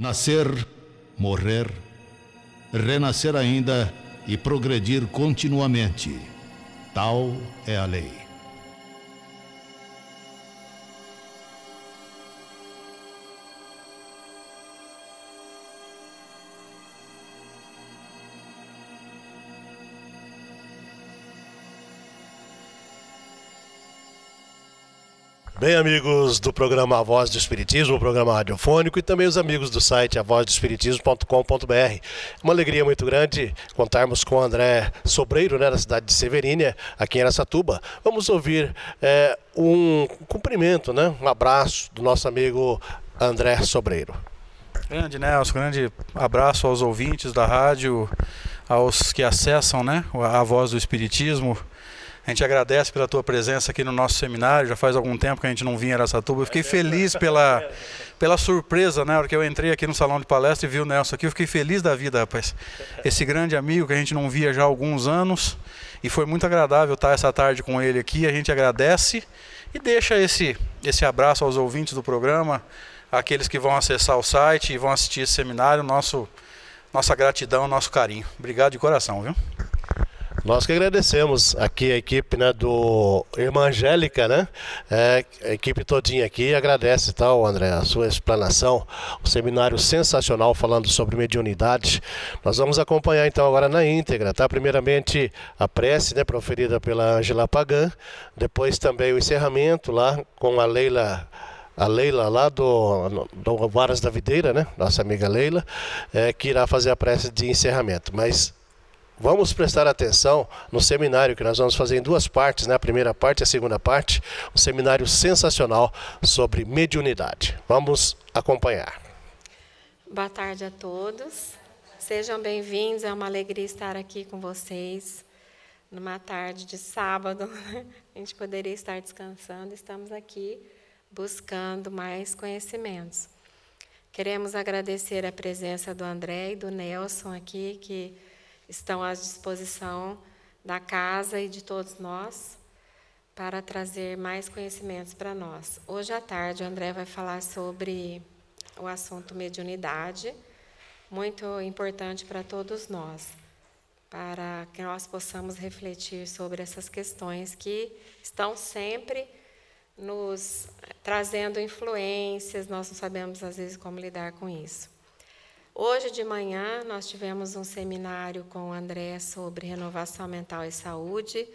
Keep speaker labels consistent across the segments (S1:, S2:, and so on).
S1: Nascer, morrer, renascer ainda e progredir continuamente. Tal é a lei.
S2: Bem, amigos do programa A Voz do Espiritismo, o programa radiofônico, e também os amigos do site avozdoespiritismo.com.br. Uma alegria muito grande contarmos com o André Sobreiro, da cidade de Severínia, aqui em Araçatuba. Vamos ouvir um cumprimento, um abraço do nosso amigo André Sobreiro.
S3: Grande Nelson, grande abraço aos ouvintes da rádio, aos que acessam a Voz do Espiritismo. A gente agradece pela tua presença aqui no nosso seminário. Já faz algum tempo que a gente não vinha em Araçatuba. Eu fiquei feliz pela surpresa, na hora que eu entrei aqui no salão de palestra e vi o Nelson aqui. Eu fiquei feliz da vida, rapaz. Esse grande amigo que a gente não via já há alguns anos. E foi muito agradável estar essa tarde com ele aqui. A gente agradece e deixa esse abraço aos ouvintes do programa, aqueles que vão acessar o site e vão assistir esse seminário. Nossa gratidão, nosso carinho. Obrigado de coração, viu?
S2: Nós que agradecemos aqui a equipe do Irmã Angélica, a equipe todinha aqui agradece, André, a sua explanação, o seminário sensacional falando sobre mediunidade. Nós vamos acompanhar então agora na íntegra, Primeiramente a prece, proferida pela Ângela Pagan, depois também o encerramento lá com a Leila lá do Varas da Videira, nossa amiga Leila, que irá fazer a prece de encerramento. Mas vamos prestar atenção no seminário que nós vamos fazer em duas partes, a primeira parte e a segunda parte, um seminário sensacional sobre mediunidade. Vamos acompanhar.
S4: Boa tarde a todos, sejam bem-vindos, é uma alegria estar aqui com vocês, numa tarde de sábado, a gente poderia estar descansando, estamos aqui buscando mais conhecimentos. Queremos agradecer a presença do André e do Nelson aqui, que estão à disposição da casa e de todos nós para trazer mais conhecimentos para nós. Hoje à tarde, o André vai falar sobre o assunto mediunidade, muito importante para todos nós, para que nós possamos refletir sobre essas questões que estão sempre nos trazendo influências, nós não sabemos, às vezes, como lidar com isso. Hoje de manhã nós tivemos um seminário com o André sobre renovação mental e saúde.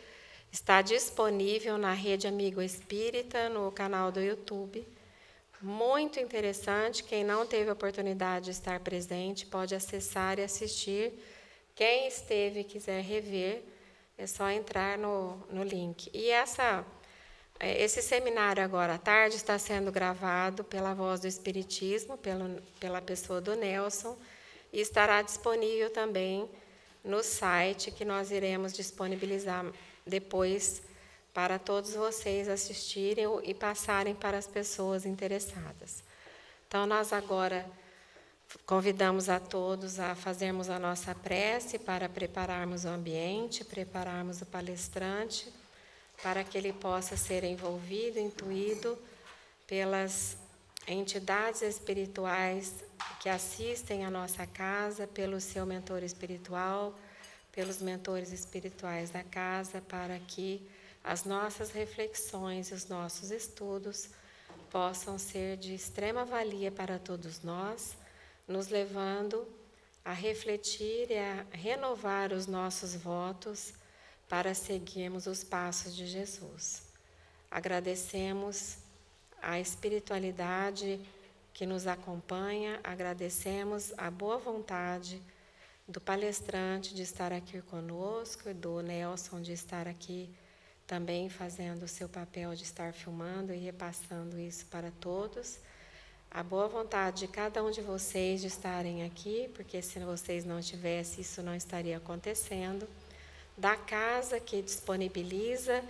S4: Está disponível na Rede Amigo Espírita, no canal do YouTube. Muito interessante, quem não teve a oportunidade de estar presente pode acessar e assistir. Quem esteve e quiser rever, é só entrar no link. E esse seminário agora à tarde está sendo gravado pela Voz do Espiritismo, pela pessoa do Nelson, e estará disponível também no site que nós iremos disponibilizar depois para todos vocês assistirem e passarem para as pessoas interessadas. Então, nós agora convidamos a todos a fazermos a nossa prece para prepararmos o ambiente, prepararmos o palestrante, para que ele possa ser envolvido, intuído pelas entidades espirituais que assistem à nossa casa, pelo seu mentor espiritual, pelos mentores espirituais da casa, para que as nossas reflexões e os nossos estudos possam ser de extrema valia para todos nós, nos levando a refletir e a renovar os nossos votos para seguirmos os passos de Jesus. Agradecemos a espiritualidade que nos acompanha, agradecemos a boa vontade do palestrante de estar aqui conosco, e do Nelson de estar aqui também fazendo o seu papel de estar filmando e repassando isso para todos. A boa vontade de cada um de vocês de estarem aqui, porque se vocês não tivessem, isso não estaria acontecendo. Da casa que disponibiliza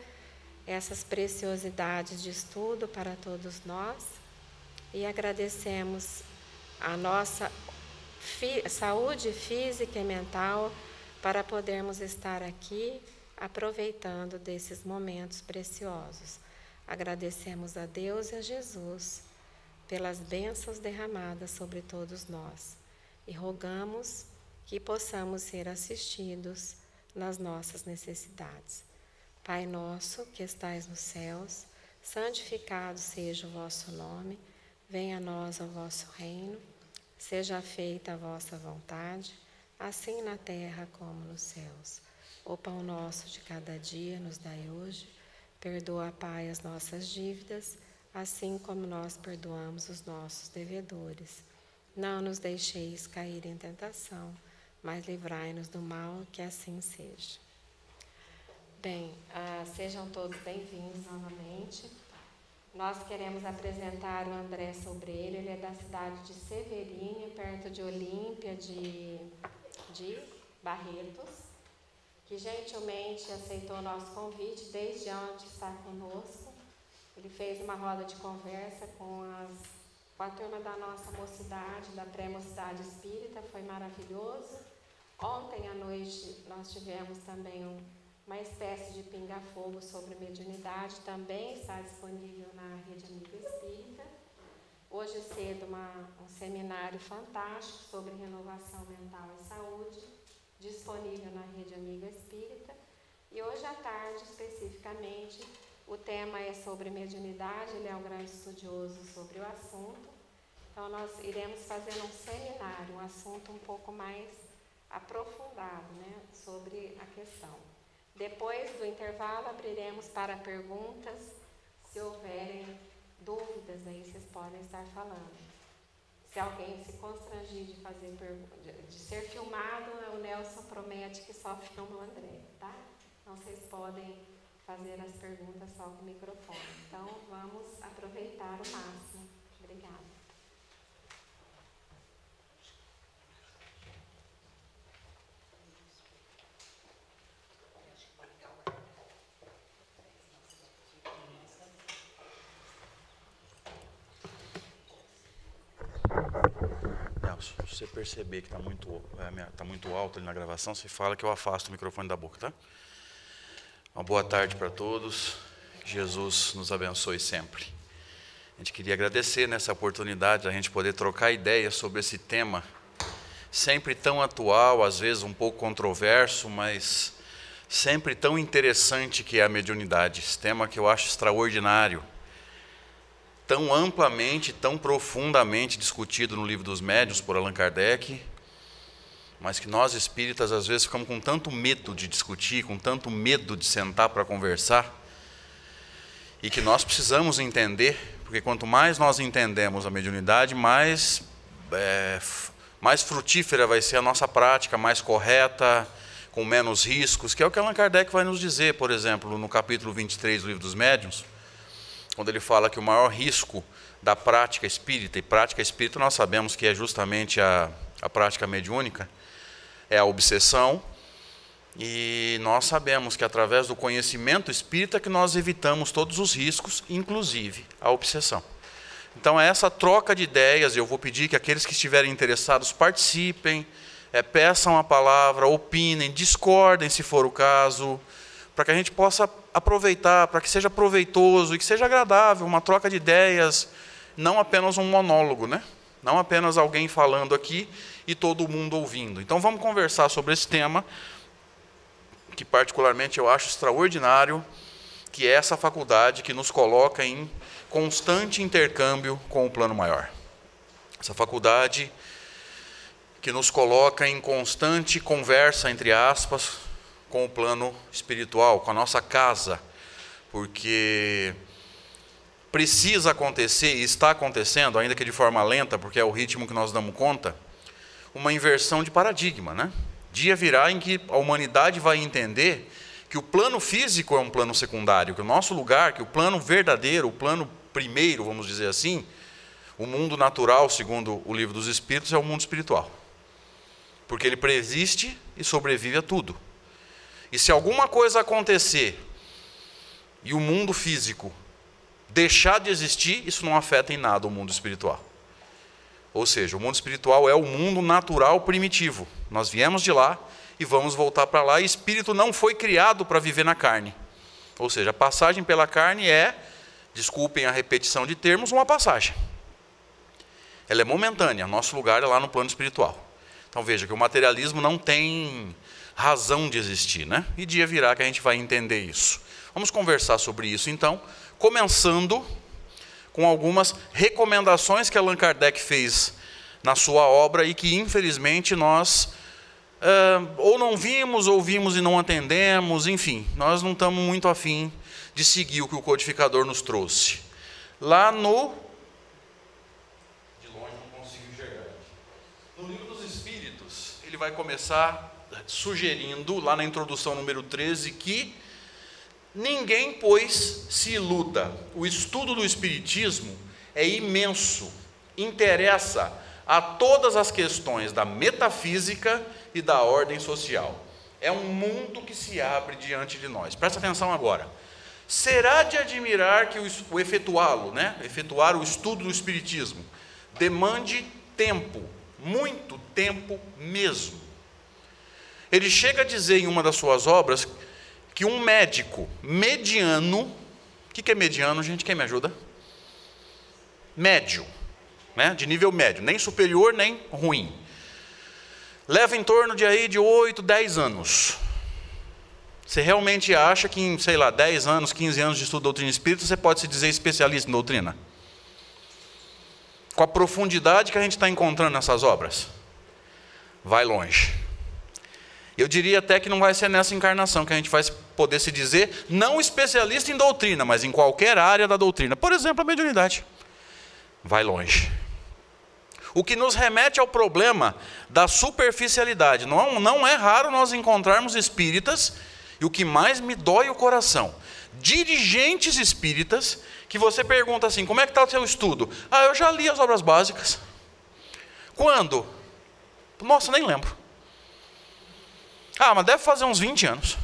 S4: essas preciosidades de estudo para todos nós, e agradecemos a nossa saúde física e mental para podermos estar aqui aproveitando desses momentos preciosos. Agradecemos a Deus e a Jesus pelas bênçãos derramadas sobre todos nós, e rogamos que possamos ser assistidos nas nossas necessidades. Pai nosso, que estais nos céus, santificado seja o vosso nome, venha a nós o vosso reino, seja feita a vossa vontade, assim na terra como nos céus. O pão nosso de cada dia nos dai hoje, perdoa, Pai, as nossas dívidas, assim como nós perdoamos os nossos devedores. Não nos deixeis cair em tentação, mas livrai-nos do mal, que assim seja. Bem, sejam todos bem-vindos novamente. Nós queremos apresentar o André Sobreiro, ele é da cidade de Severínea, perto de Olímpia, de Barretos, que gentilmente aceitou o nosso convite, desde onde está conosco. Ele fez uma roda de conversa com a turma da nossa mocidade, da pré-mocidade espírita, foi maravilhoso. Ontem à noite nós tivemos também uma espécie de pinga-fogo sobre mediunidade, também está disponível na Rede Amiga Espírita. Hoje cedo um seminário fantástico sobre renovação mental e saúde, disponível na Rede Amiga Espírita. E hoje à tarde, especificamente, o tema é sobre mediunidade, ele é um grande estudioso sobre o assunto. Então nós iremos fazer um seminário, um assunto um pouco mais aprofundado, né, sobre a questão. Depois do intervalo, abriremos para perguntas. Se houverem dúvidas, aí vocês podem estar falando. Se alguém se constrangir de fazer de ser filmado, o Nelson promete que só filma o André, tá? Então vocês podem fazer as perguntas só com o microfone. Então vamos aproveitar o máximo. Obrigada.
S5: Se você perceber que está muito alto ali na gravação, você fala que eu afasto o microfone da boca, tá? Uma boa tarde para todos. Que Jesus nos abençoe sempre. A gente queria agradecer nessa oportunidade a gente poder trocar ideias sobre esse tema, sempre tão atual, às vezes um pouco controverso, mas sempre tão interessante, que é a mediunidade. Esse tema que eu acho extraordinário, tão amplamente, tão profundamente discutido no Livro dos Médiuns por Allan Kardec, mas que nós espíritas às vezes ficamos com tanto medo de discutir, com tanto medo de sentar para conversar, e que nós precisamos entender, porque quanto mais nós entendemos a mediunidade, mais frutífera vai ser a nossa prática, mais correta, com menos riscos, que é o que Allan Kardec vai nos dizer, por exemplo, no capítulo 23 do Livro dos Médiuns, quando ele fala que o maior risco da prática espírita, e prática espírita nós sabemos que é justamente a prática mediúnica, é a obsessão, e nós sabemos que através do conhecimento espírita que nós evitamos todos os riscos, inclusive a obsessão. Então é essa troca de ideias, e eu vou pedir que aqueles que estiverem interessados participem, peçam a palavra, opinem, discordem se for o caso, para que a gente possa aproveitar, para que seja proveitoso e que seja agradável, uma troca de ideias, não apenas um monólogo, né? Não apenas alguém falando aqui e todo mundo ouvindo. Então vamos conversar sobre esse tema, que particularmente eu acho extraordinário, que é essa faculdade que nos coloca em constante intercâmbio com o plano maior. Essa faculdade que nos coloca em constante conversa, entre aspas, com o plano espiritual, com a nossa casa, porque precisa acontecer, e está acontecendo, ainda que de forma lenta, porque é o ritmo que nós damos conta, uma inversão de paradigma, né? Dia virá em que a humanidade vai entender que o plano físico é um plano secundário, que o nosso lugar, que o plano verdadeiro, o plano primeiro, vamos dizer assim, o mundo natural, segundo o Livro dos Espíritos, é o mundo espiritual. Porque ele preexiste e sobrevive a tudo. E se alguma coisa acontecer e o mundo físico deixar de existir, isso não afeta em nada o mundo espiritual. Ou seja, o mundo espiritual é o mundo natural primitivo. Nós viemos de lá e vamos voltar para lá, e espírito não foi criado para viver na carne. Ou seja, a passagem pela carne é, desculpem a repetição de termos, uma passagem. Ela é momentânea, nosso lugar é lá no plano espiritual. Então veja que o materialismo não tem razão de existir, né? E dia virá que a gente vai entender isso. Vamos conversar sobre isso então, começando com algumas recomendações que Allan Kardec fez na sua obra e que infelizmente nós ou não vimos, ou vimos e não atendemos, enfim, nós não estamos muito afim de seguir o que o codificador nos trouxe. Lá no... de longe não consigo enxergar. No Livro dos Espíritos, ele vai começar sugerindo, lá na introdução número 13, que ninguém, pois, se iluda. O estudo do Espiritismo é imenso, interessa a todas as questões da metafísica e da ordem social. É um mundo que se abre diante de nós. Presta atenção agora. Será de admirar que o efetuá-lo, né? Efetuar o estudo do Espiritismo, demande tempo, muito tempo mesmo. Ele chega a dizer em uma das suas obras que um médico mediano, o que é mediano, gente? Quem me ajuda? Médio, né? De nível médio, nem superior, nem ruim. Leva em torno de 8, 10 anos. Você realmente acha que em, sei lá, 10 anos, 15 anos de estudo de doutrina espírita, você pode se dizer especialista em doutrina? Com a profundidade que a gente está encontrando nessas obras? Vai longe. Eu diria até que não vai ser nessa encarnação que a gente vai poder se dizer não especialista em doutrina, mas em qualquer área da doutrina. Por exemplo, a mediunidade. Vai longe. O que nos remete ao problema da superficialidade. Não é raro nós encontrarmos espíritas, e o que mais me dói o coração, dirigentes espíritas, que você pergunta assim, como é que está o seu estudo? Ah, eu já li as obras básicas. Quando? Nossa, nem lembro. Ah, mas deve fazer uns 20 anos.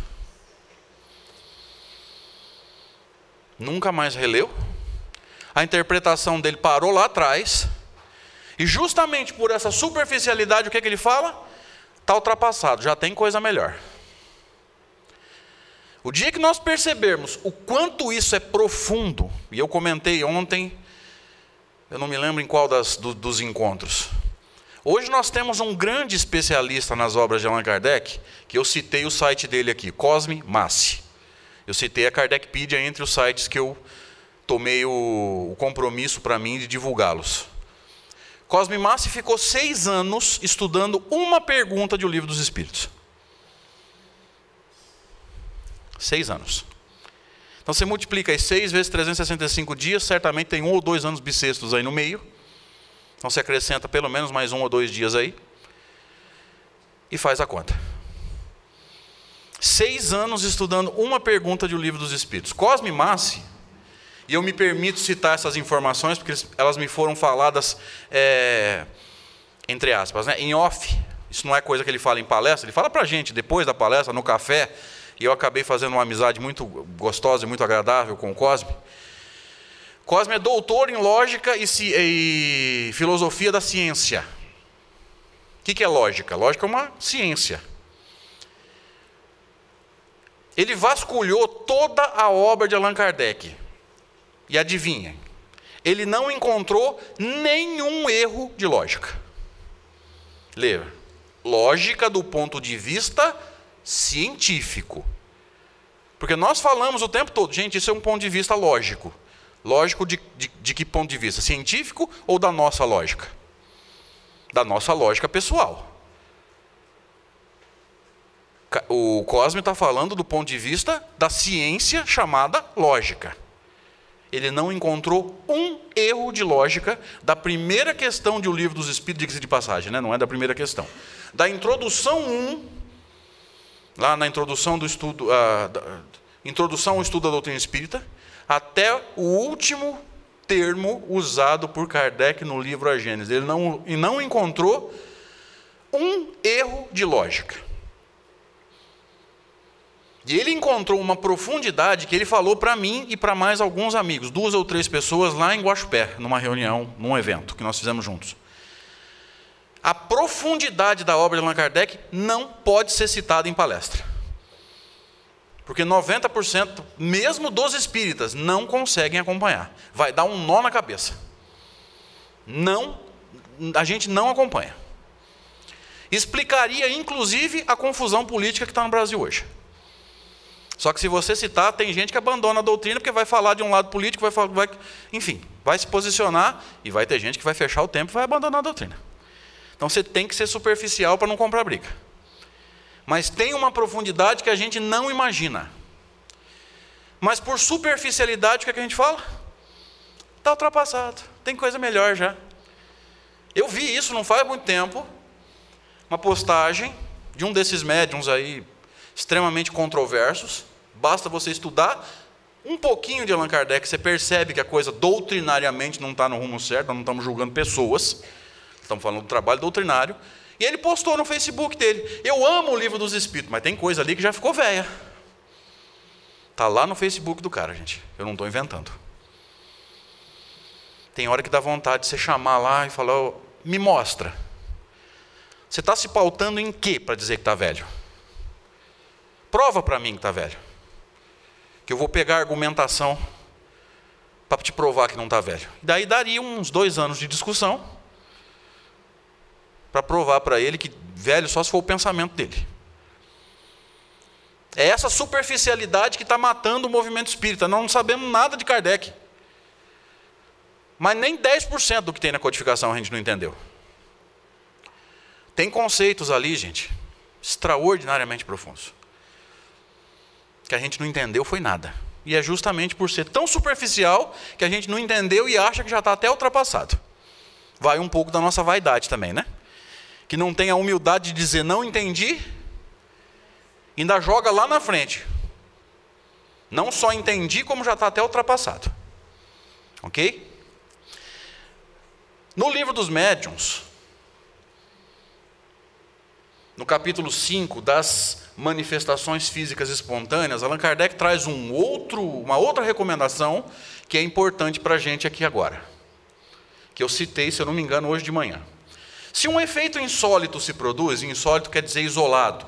S5: Nunca mais releu. A interpretação dele parou lá atrás. E justamente por essa superficialidade, o que ele fala? Está ultrapassado, já tem coisa melhor. O dia que nós percebermos o quanto isso é profundo, e eu comentei ontem, eu não me lembro em qual dos encontros. Hoje nós temos um grande especialista nas obras de Allan Kardec, que eu citei o site dele aqui, Cosme Massi. Eu citei a Kardecpedia entre os sites que eu tomei o compromisso para mim de divulgá-los. Cosme Massi ficou 6 anos estudando uma pergunta de O Livro dos Espíritos. 6 anos. Então você multiplica aí 6 vezes 365 dias, certamente tem 1 ou 2 anos bissextos aí no meio. Então você acrescenta pelo menos mais 1 ou 2 dias aí. E faz a conta. 6 anos estudando uma pergunta de O Livro dos Espíritos. Cosme Massi, e eu me permito citar essas informações, porque elas me foram faladas, entre aspas, né, em off. Isso não é coisa que ele fala em palestra, ele fala para a gente depois da palestra, no café, e eu acabei fazendo uma amizade muito gostosa e muito agradável com o Cosme. Cosme é doutor em lógica e filosofia da ciência. O que é lógica? Lógica é uma ciência. Ele vasculhou toda a obra de Allan Kardec. E adivinha, ele não encontrou nenhum erro de lógica. Lê, lógica do ponto de vista científico. Porque nós falamos o tempo todo, gente, isso é um ponto de vista lógico. Lógico de que ponto de vista? Científico ou da nossa lógica? Da nossa lógica pessoal. O Cosme está falando do ponto de vista da ciência chamada lógica. Ele não encontrou um erro de lógica da primeira questão de O Livro dos Espíritos, diga-se de passagem, né? Não é da primeira questão. Da introdução 1, lá na introdução do estudo, introdução ao estudo da doutrina espírita, até o último termo usado por Kardec no livro A Gênese. Ele não encontrou um erro de lógica. E ele encontrou uma profundidade que ele falou para mim e para mais alguns amigos, 2 ou 3 pessoas lá em Guaxupé, numa reunião, num evento que nós fizemos juntos. A profundidade da obra de Allan Kardec não pode ser citada em palestra. Porque 90%, mesmo dos espíritas, não conseguem acompanhar. Vai dar um nó na cabeça. Não, a gente não acompanha. Explicaria, inclusive, a confusão política que está no Brasil hoje. Só que se você citar, tem gente que abandona a doutrina porque vai falar de um lado político, enfim, vai se posicionar, e vai ter gente que vai fechar o tempo e vai abandonar a doutrina. Então você tem que ser superficial para não comprar briga. Mas tem uma profundidade que a gente não imagina. Mas por superficialidade, o que é que a gente fala? Está ultrapassado, tem coisa melhor já. Eu vi isso não faz muito tempo, uma postagem de um desses médiuns aí, extremamente controversos. Basta você estudar um pouquinho de Allan Kardec, você percebe que a coisa doutrinariamente não está no rumo certo, nós não estamos julgando pessoas, estamos falando do trabalho doutrinário. E ele postou no Facebook dele: eu amo o Livro dos Espíritos, mas tem coisa ali que já ficou velha. Está lá no Facebook do cara, gente, eu não estou inventando. Tem hora que dá vontade de você chamar lá e falar: oh, me mostra. Você está se pautando em quê para dizer que está velho? Prova para mim que está velho. Que eu vou pegar a argumentação para te provar que não está velho. E daí daria uns 2 anos de discussão para provar para ele que velho só se for o pensamento dele. É essa superficialidade que está matando o movimento espírita. Nós não sabemos nada de Kardec. Mas nem 10% do que tem na codificação a gente não entendeu. Tem conceitos ali, gente, extraordinariamente profundos, que a gente não entendeu foi nada. E é justamente por ser tão superficial que a gente não entendeu e acha que já está até ultrapassado. Vai um pouco da nossa vaidade também, né? Que não tem a humildade de dizer não entendi, ainda joga lá na frente. Não só entendi, como já está até ultrapassado. Ok? No Livro dos Médiuns, no capítulo 5 das manifestações físicas espontâneas, Allan Kardec traz uma outra recomendação que é importante para a gente aqui agora, que eu citei, se eu não me engano, hoje de manhã. Se um efeito insólito se produz, insólito quer dizer isolado,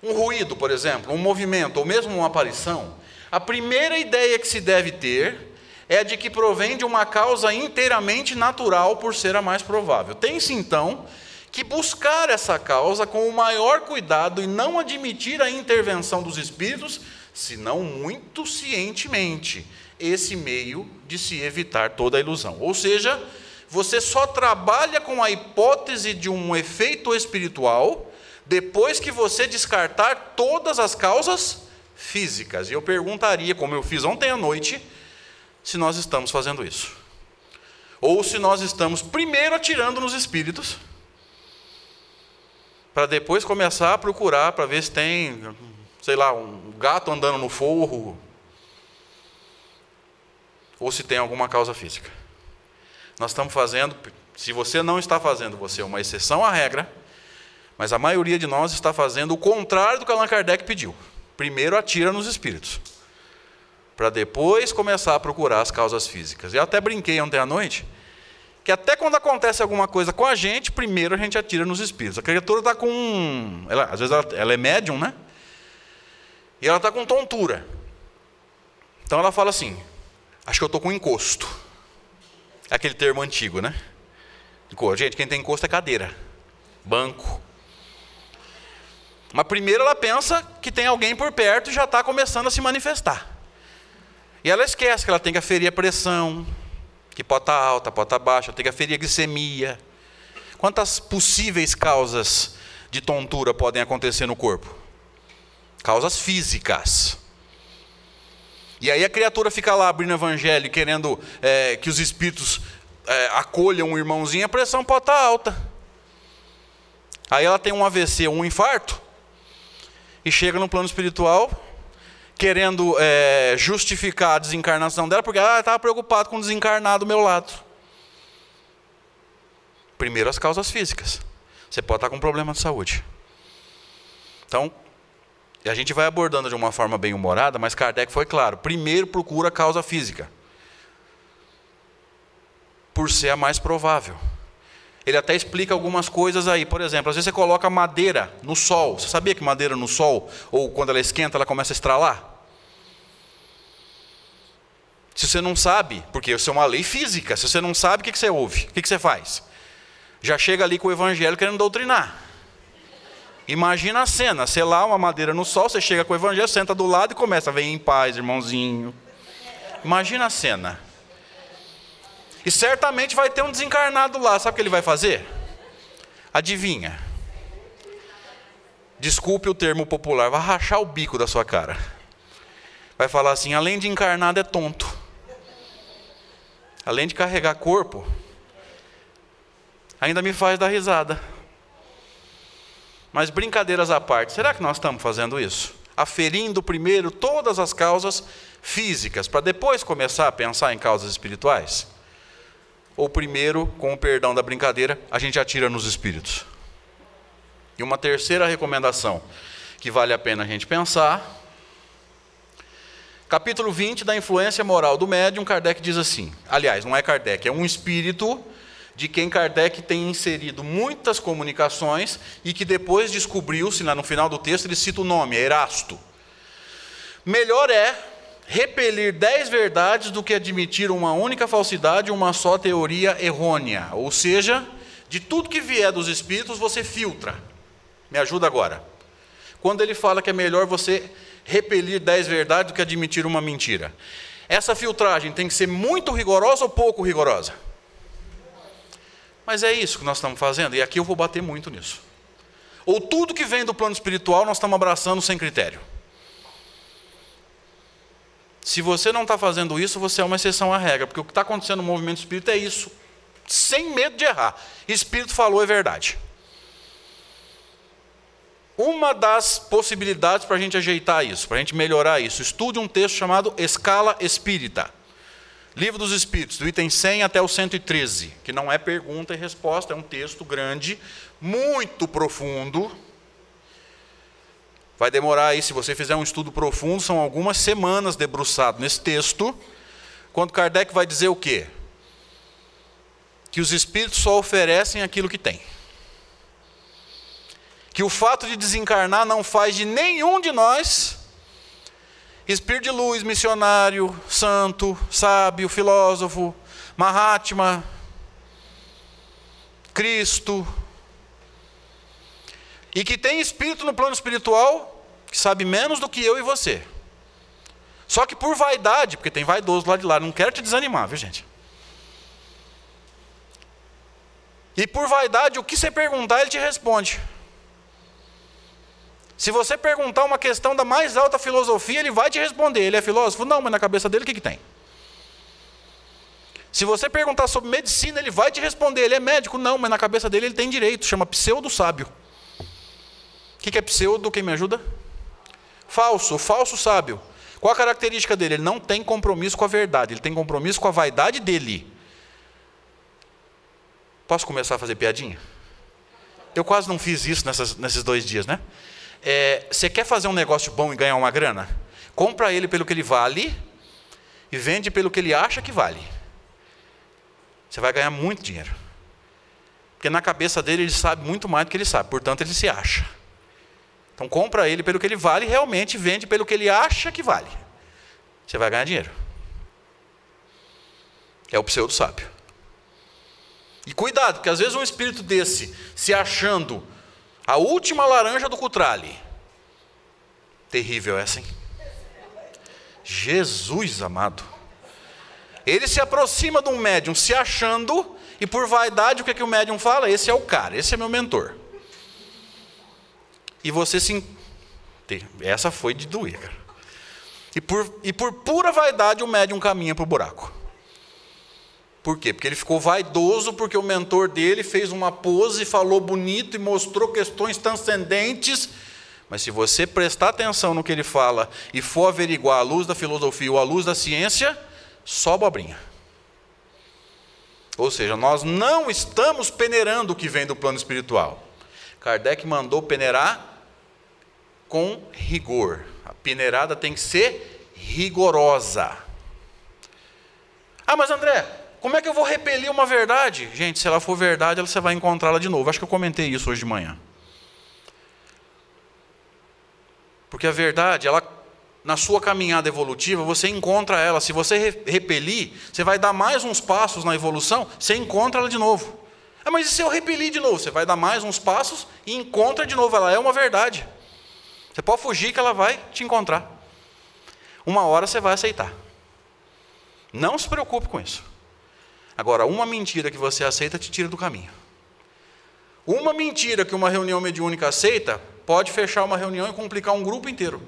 S5: um ruído, por exemplo, um movimento, ou mesmo uma aparição, a primeira ideia que se deve ter é a de que provém de uma causa inteiramente natural, por ser a mais provável. Tem-se, então, que buscar essa causa com o maior cuidado e não admitir a intervenção dos espíritos, senão muito cientemente, esse meio de se evitar toda a ilusão. Ou seja, você só trabalha com a hipótese de um efeito espiritual depois que você descartar todas as causas físicas. E eu perguntaria, como eu fiz ontem à noite, se nós estamos fazendo isso. Ou se nós estamos primeiro atirando nos espíritos, para depois começar a procurar para ver se tem, sei lá, um gato andando no forro, ou se tem alguma causa física. Nós estamos fazendo, se você não está fazendo, você é uma exceção à regra, mas a maioria de nós está fazendo o contrário do que Allan Kardec pediu. Primeiro atira nos espíritos, para depois começar a procurar as causas físicas. Eu até brinquei ontem à noite, que até quando acontece alguma coisa com a gente, primeiro a gente atira nos espíritos. A criatura está com... às vezes ela é médium, né? E ela está com tontura. Então ela fala assim: acho que eu estou com encosto. É aquele termo antigo, né? Gente, quem tem encosto é cadeira, banco. Mas primeiro ela pensa que tem alguém por perto e já está começando a se manifestar. E ela esquece que ela tem que aferir a pressão, que pode estar alta, pode estar baixa, tem que aferir a glicemia. Quantas possíveis causas de tontura podem acontecer no corpo? Causas físicas. E aí a criatura fica lá abrindo o evangelho, querendo que os espíritos acolham um irmãozinho, a pressão pode estar alta. Aí ela tem um AVC, um infarto, e chega no plano espiritual, querendo justificar a desencarnação dela, porque ela estava preocupada com o desencarnado do meu lado. Primeiro as causas físicas. Você pode estar com um problema de saúde. Então, a gente vai abordando de uma forma bem humorada, mas Kardec foi claro: primeiro procura a causa física, por ser a mais provável. Ele até explica algumas coisas aí. Por exemplo, às vezes você coloca madeira no sol. Você sabia que madeira no sol, ou quando ela esquenta, ela começa a estralar? Se você não sabe, porque isso é uma lei física, se você não sabe, o que você ouve? O que você faz? já chega ali com o evangelho querendo doutrinar. Imagina a cena, sei lá, uma madeira no sol, você chega com o evangelho, senta do lado e começa, vem em paz, irmãozinho. Imagina a cena. E certamente vai ter um desencarnado lá, sabe o que ele vai fazer? Adivinha? Desculpe o termo popular, vai rachar o bico da sua cara. Vai falar assim, além de encarnado é tonto. Além de carregar corpo, ainda me faz dar risada. Mas brincadeiras à parte, será que nós estamos fazendo isso? Aferindo primeiro todas as causas físicas, para depois começar a pensar em causas espirituais? Ou primeiro, com o perdão da brincadeira, a gente atira nos espíritos? E uma terceira recomendação, que vale a pena a gente pensar. Capítulo 20 da influência moral do médium, Kardec diz assim, aliás, não é Kardec, é um espírito de quem Kardec tem inserido muitas comunicações e que depois descobriu-se, lá no final do texto, ele cita o nome, é Erasto. Melhor é repelir 10 verdades do que admitir uma única falsidade, uma só teoria errônea. Ou seja, de tudo que vier dos espíritos, você filtra. Me ajuda agora. Quando ele fala que é melhor você repelir 10 verdades do que admitir uma mentira. Essa filtragem tem que ser muito rigorosa ou pouco rigorosa? Mas é isso que nós estamos fazendo, e aqui eu vou bater muito nisso. Ou tudo que vem do plano espiritual nós estamos abraçando sem critério. Se você não está fazendo isso, você é uma exceção à regra, porque o que está acontecendo no movimento espírita é isso, sem medo de errar. Espírito falou, é verdade. Uma das possibilidades para a gente ajeitar isso, para a gente melhorar isso, estude um texto chamado Escala Espírita. Livro dos Espíritos, do item 100 até o 113, que não é pergunta e resposta, é um texto grande, muito profundo. Vai demorar aí, se você fizer um estudo profundo, são algumas semanas debruçado nesse texto, quando Kardec vai dizer o quê? Que os espíritos só oferecem aquilo que têm. Que o fato de desencarnar não faz de nenhum de nós espírito de luz, missionário, santo, sábio, filósofo, Mahatma, Cristo. E que tem espírito no plano espiritual que sabe menos do que eu e você. Só que por vaidade, porque tem vaidoso lá de lá, não quero te desanimar, viu gente? E por vaidade, o que você perguntar, ele te responde. Se você perguntar uma questão da mais alta filosofia, ele vai te responder. Ele é filósofo? Não, mas na cabeça dele o que tem? Se você perguntar sobre medicina, ele vai te responder. Ele é médico? Não, mas na cabeça dele ele tem direito. Chama pseudo-sábio. O que é pseudo? Quem me ajuda? Falso, o falso sábio. Qual a característica dele? Ele não tem compromisso com a verdade. Ele tem compromisso com a vaidade dele. Posso começar a fazer piadinha? Eu quase não fiz isso nesses 2 dias, né? Você quer fazer um negócio bom e ganhar uma grana? Compra ele pelo que ele vale e vende pelo que ele acha que vale. Você vai ganhar muito dinheiro. Porque na cabeça dele ele sabe muito mais do que ele sabe, portanto ele se acha. Então compra ele pelo que ele vale e realmente vende pelo que ele acha que vale. Você vai ganhar dinheiro. É o pseudo-sábio. E cuidado, porque às vezes um espírito desse, se achando a última laranja do cutrale. Terrível essa, hein? Jesus amado. Ele se aproxima de um médium se achando, e por vaidade, o que o médium fala? Esse é o cara, esse é meu mentor. E você se... Essa foi de doer, cara. E por pura vaidade, o médium caminha para o buraco. Por quê? Porque ele ficou vaidoso, porque o mentor dele fez uma pose, falou bonito e mostrou questões transcendentes. Mas se você prestar atenção no que ele fala e for averiguar à luz da filosofia ou à luz da ciência, só abobrinha. Ou seja, nós não estamos peneirando o que vem do plano espiritual. Kardec mandou peneirar com rigor. A peneirada tem que ser rigorosa. Ah, mas André, como é que eu vou repelir uma verdade? Gente, se ela for verdade, você vai encontrá-la de novo. Acho que eu comentei isso hoje de manhã. Porque a verdade, ela, na sua caminhada evolutiva, você encontra ela. Se você repelir, você vai dar mais uns passos na evolução, você encontra ela de novo. Ah, mas e se eu repelir de novo? Você vai dar mais uns passos e encontra de novo. Ela é uma verdade. Você pode fugir que ela vai te encontrar. Uma hora você vai aceitar. Não se preocupe com isso. Agora, uma mentira que você aceita te tira do caminho. Uma mentira que uma reunião mediúnica aceita pode fechar uma reunião e complicar um grupo inteiro.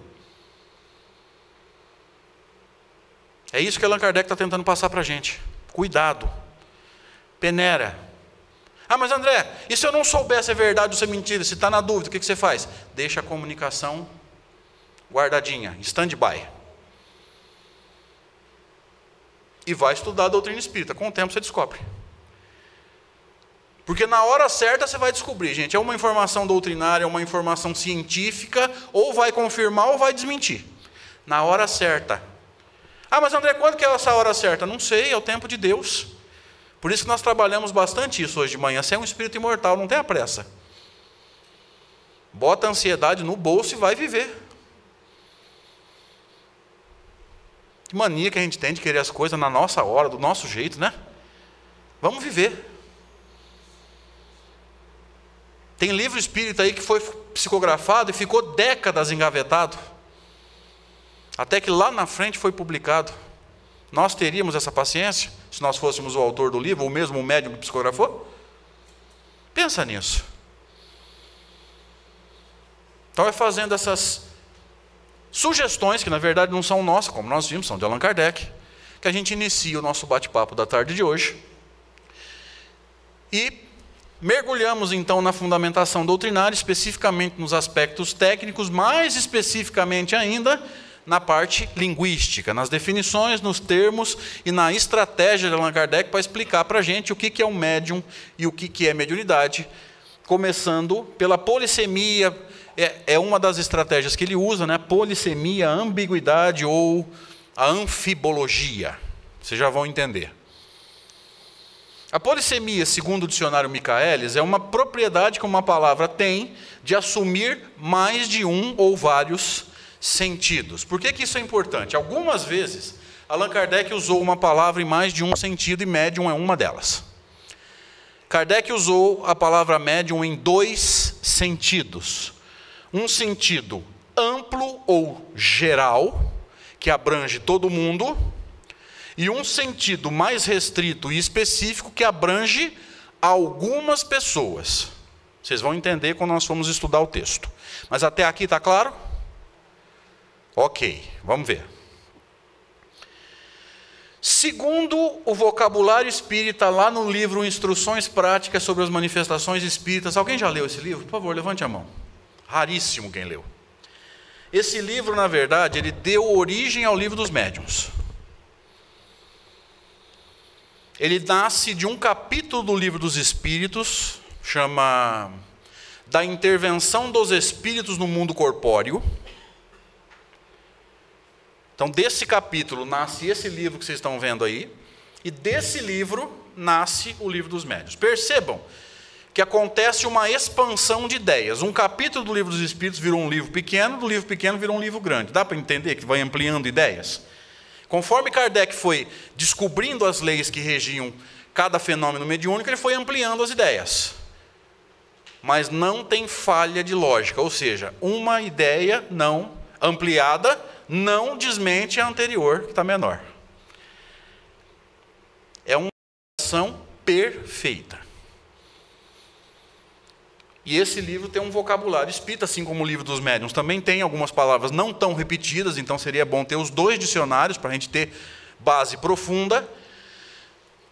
S5: É isso que Allan Kardec está tentando passar para a gente. Cuidado. Peneira. Ah, mas André, e se eu não souber se é verdade ou se é mentira, se está na dúvida, o que você faz? Deixa a comunicação guardadinha, em stand-by. E vai estudar a doutrina espírita. Com o tempo você descobre. Porque na hora certa você vai descobrir, gente, é uma informação doutrinária, é uma informação científica, ou vai confirmar ou vai desmentir. Na hora certa. Ah, mas André, quando que é essa hora certa? Não sei, é o tempo de Deus. Por isso que nós trabalhamos bastante isso hoje de manhã. Você é um espírito imortal, não tenha pressa. Bota a ansiedade no bolso e vai viver. Que mania que a gente tem de querer as coisas na nossa hora, do nosso jeito, né? Vamos viver. Tem livro espírita aí que foi psicografado e ficou décadas engavetado. Até que lá na frente foi publicado. Nós teríamos essa paciência se nós fôssemos o autor do livro, ou mesmo o médium que psicografou? Pensa nisso. Então é fazendo essas sugestões, que na verdade não são nossas, como nós vimos, são de Allan Kardec, que a gente inicia o nosso bate-papo da tarde de hoje. E mergulhamos então na fundamentação doutrinária, especificamente nos aspectos técnicos, mais especificamente ainda na parte linguística, nas definições, nos termos e na estratégia de Allan Kardec para explicar para a gente o que é um médium e o que é mediunidade, começando pela polissemia, é uma das estratégias que ele usa, né? Polissemia, ambiguidade ou a anfibologia. Vocês já vão entender. A polissemia, segundo o dicionário Michaelis, é uma propriedade que uma palavra tem de assumir mais de um ou vários sentidos. Por que isso é importante? Algumas vezes, Allan Kardec usou uma palavra em mais de um sentido e médium é uma delas. Kardec usou a palavra médium em 2 sentidos. Um sentido amplo ou geral, que abrange todo mundo, e um sentido mais restrito e específico que abrange algumas pessoas. Vocês vão entender quando nós formos estudar o texto. Mas até aqui está claro? Ok, vamos ver. Segundo o vocabulário espírita, lá no livro Instruções Práticas sobre as Manifestações Espíritas, alguém já leu esse livro? Por favor, levante a mão. Raríssimo quem leu. Esse livro, na verdade, ele deu origem ao livro dos médiuns. Ele nasce de um capítulo do livro dos Espíritos, chama Da Intervenção dos Espíritos no Mundo Corpóreo. Então, desse capítulo nasce esse livro que vocês estão vendo aí, e desse livro nasce o livro dos médiuns. Percebam que acontece uma expansão de ideias. Um capítulo do livro dos Espíritos virou um livro pequeno, do livro pequeno virou um livro grande. Dá para entender que vai ampliando ideias? Conforme Kardec foi descobrindo as leis que regiam cada fenômeno mediúnico, ele foi ampliando as ideias. Mas não tem falha de lógica, ou seja, uma ideia não ampliada não desmente a anterior, que está menor. É uma ação perfeita. E esse livro tem um vocabulário espírita, assim como o livro dos médiuns também tem algumas palavras não tão repetidas, então seria bom ter os 2 dicionários para a gente ter base profunda.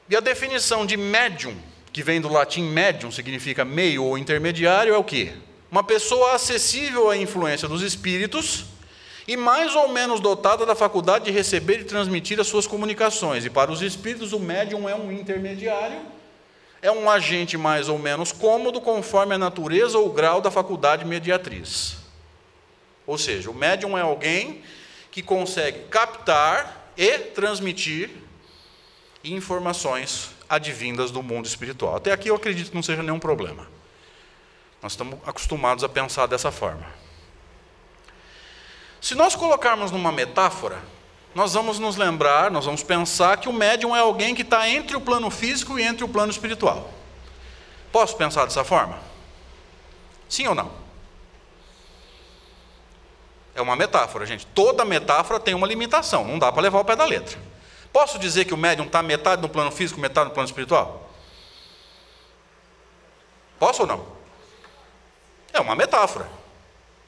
S5: E a definição de médium, que vem do latim medium, significa meio ou intermediário, é o quê? Uma pessoa acessível à influência dos espíritos e mais ou menos dotada da faculdade de receber e transmitir as suas comunicações. E para os espíritos, o médium é um intermediário, é um agente mais ou menos cômodo, conforme a natureza ou o grau da faculdade mediatriz. Ou seja, o médium é alguém que consegue captar e transmitir informações advindas do mundo espiritual. Até aqui eu acredito que não seja nenhum problema. Nós estamos acostumados a pensar dessa forma. Se nós colocarmos numa metáfora, nós vamos nos lembrar, nós vamos pensar que o médium é alguém que está entre o plano físico e entre o plano espiritual. Posso pensar dessa forma? Sim ou não? É uma metáfora, gente. Toda metáfora tem uma limitação, não dá para levar ao pé da letra. Posso dizer que o médium está metade no plano físico, metade no plano espiritual? Posso ou não? É uma metáfora.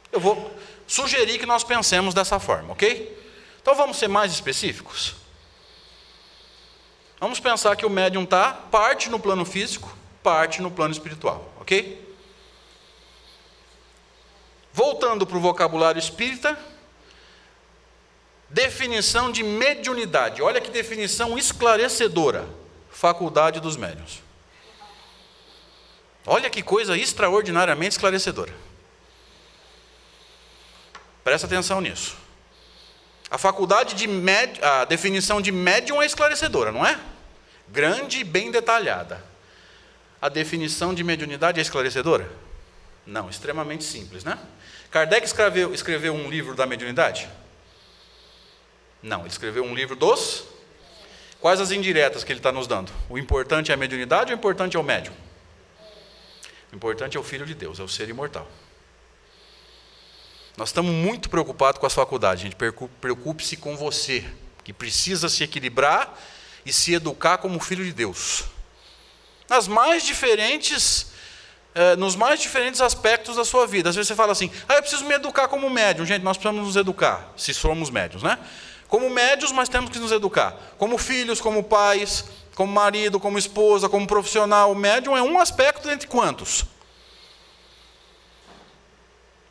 S5: Eu vou sugerir que nós pensemos dessa forma, ok? Então vamos ser mais específicos. Vamos pensar que o médium está parte no plano físico, parte no plano espiritual, ok? Voltando para o vocabulário espírita, definição de mediunidade. Olha que definição esclarecedora. Faculdade dos médiuns. Olha que coisa extraordinariamente esclarecedora. Presta atenção nisso. A definição de médium é esclarecedora, não é? Grande e bem detalhada. A definição de mediunidade é esclarecedora? Não, extremamente simples, né? Kardec escreveu um livro da mediunidade? Não, ele escreveu um livro dos... Quais as indiretas que ele está nos dando? O importante é a mediunidade ou o importante é o médium? O importante é o Filho de Deus, é o ser imortal. Nós estamos muito preocupados com as faculdades, gente. Preocupe-se com você, que precisa se equilibrar e se educar como Filho de Deus. Nos mais diferentes aspectos da sua vida. Às vezes você fala assim, eu preciso me educar como médium. Gente, nós precisamos nos educar, se somos médiuns, né? Como médiuns, mas temos que nos educar. Como filhos, como pais, como marido, como esposa, como profissional. O médium é um aspecto dentre quantos?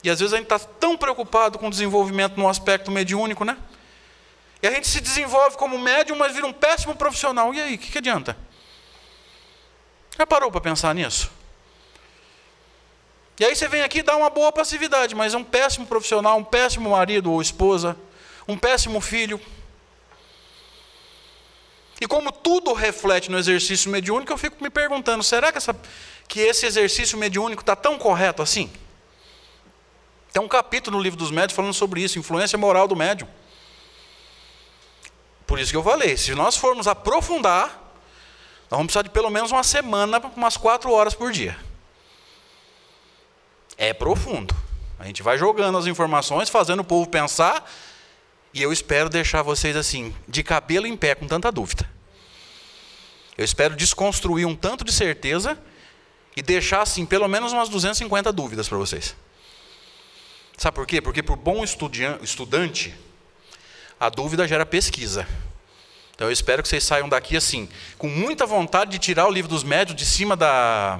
S5: E às vezes a gente está tão preocupado com o desenvolvimento no aspecto mediúnico, né? E a gente se desenvolve como médium, mas vira um péssimo profissional. E aí, o que adianta? Já parou para pensar nisso? E aí você vem aqui e dá uma boa passividade, mas é um péssimo profissional, um péssimo marido ou esposa, um péssimo filho. E como tudo reflete no exercício mediúnico, eu fico me perguntando, será que esse exercício mediúnico está tão correto assim? Tem um capítulo no Livro dos Médiuns falando sobre isso, influência moral do médium. Por isso que eu falei, se nós formos aprofundar, nós vamos precisar de pelo menos uma semana, umas 4 horas por dia. É profundo. A gente vai jogando as informações, fazendo o povo pensar, e eu espero deixar vocês assim, de cabelo em pé, com tanta dúvida. Eu espero desconstruir um tanto de certeza e deixar assim, pelo menos umas 250 dúvidas para vocês. Sabe por quê? Porque para o bom estudante, a dúvida gera pesquisa. Então eu espero que vocês saiam daqui assim, com muita vontade de tirar o Livro dos Médiuns de cima da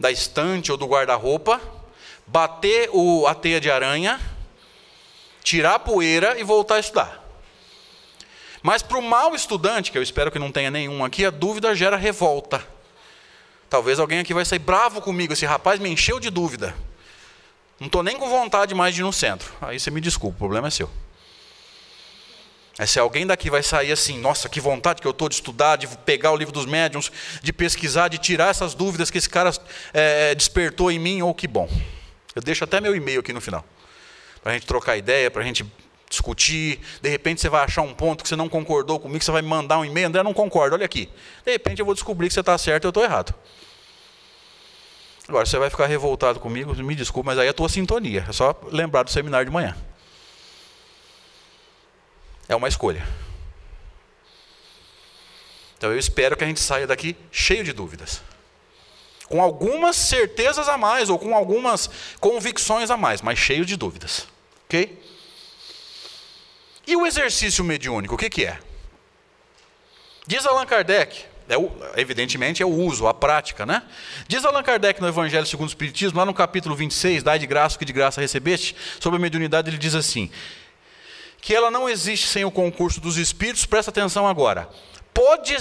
S5: estante ou do guarda-roupa, bater a teia de aranha, tirar a poeira e voltar a estudar. Mas para o mau estudante, que eu espero que não tenha nenhum aqui, a dúvida gera revolta. Talvez alguém aqui vai sair bravo comigo, esse rapaz me encheu de dúvida. Não estou nem com vontade mais de ir no centro. Aí você me desculpa, o problema é seu. Se alguém daqui vai sair assim, nossa, que vontade que eu estou de estudar, de pegar o Livro dos Médiuns, de pesquisar, de tirar essas dúvidas que esse cara despertou em mim, ou que bom. Eu deixo até meu e-mail aqui no final, para a gente trocar ideia, para a gente discutir. De repente você vai achar um ponto que você não concordou comigo, você vai me mandar um e-mail, André, não concordo, olha aqui. De repente eu vou descobrir que você está certo e eu estou errado. Agora, você vai ficar revoltado comigo, me desculpe, mas aí é a tua sintonia. É só lembrar do seminário de manhã. É uma escolha. Então eu espero que a gente saia daqui cheio de dúvidas. Com algumas certezas a mais, ou com algumas convicções a mais, mas cheio de dúvidas. Ok? E o exercício mediúnico, o que é? Diz Allan Kardec, evidentemente é o uso, a prática, né? Diz Allan Kardec no Evangelho segundo o Espiritismo, lá no capítulo 26, dai de graça o que de graça recebeste, sobre a mediunidade ele diz assim, que ela não existe sem o concurso dos espíritos, presta atenção agora, pode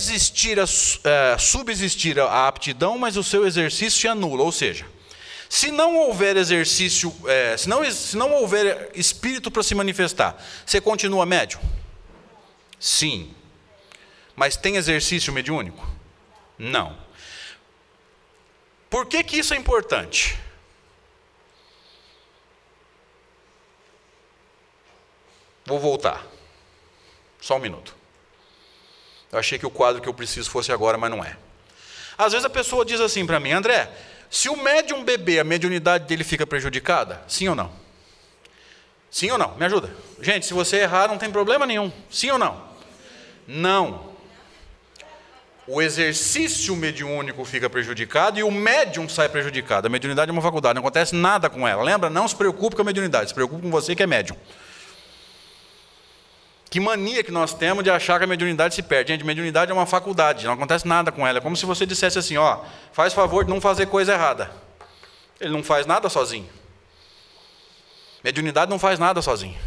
S5: subsistir a aptidão, mas o seu exercício se anula, ou seja, se não houver exercício, se não houver espírito para se manifestar, você continua médium? Sim. Mas tem exercício mediúnico? Não. Por que isso é importante? Vou voltar. Só um minuto. Eu achei que o quadro que eu preciso fosse agora, mas não é. Às vezes a pessoa diz assim para mim: André, se o médium beber, a mediunidade dele fica prejudicada? Sim ou não? Sim ou não? Me ajuda. Gente, se você errar, não tem problema nenhum. Sim ou não? Não. O exercício mediúnico fica prejudicado e o médium sai prejudicado. A mediunidade é uma faculdade, não acontece nada com ela. Lembra? Não se preocupe com a mediunidade, se preocupe com você que é médium. Que mania que nós temos de achar que a mediunidade se perde. Gente, mediunidade é uma faculdade, não acontece nada com ela. É como se você dissesse assim, ó, faz favor de não fazer coisa errada. Ele não faz nada sozinho. Mediunidade não faz nada sozinho.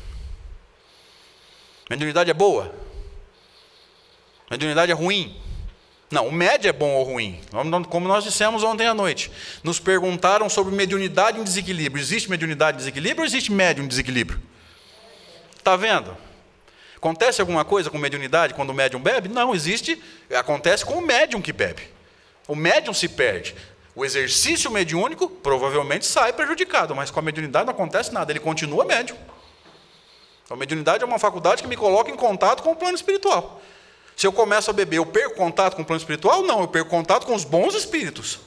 S5: Mediunidade é boa? Mediunidade é ruim? Não, o médio é bom ou ruim. Como nós dissemos ontem à noite. Nos perguntaram sobre mediunidade em desequilíbrio. Existe mediunidade em desequilíbrio ou existe médium em desequilíbrio? Está vendo? Acontece alguma coisa com mediunidade quando o médium bebe? Não, existe. Acontece com o médium que bebe. O médium se perde. O exercício mediúnico provavelmente sai prejudicado, mas com a mediunidade não acontece nada, ele continua médium. A mediunidade é uma faculdade que me coloca em contato com o plano espiritual. Se eu começo a beber, eu perco contato com o plano espiritual? Não, eu perco contato com os bons espíritos.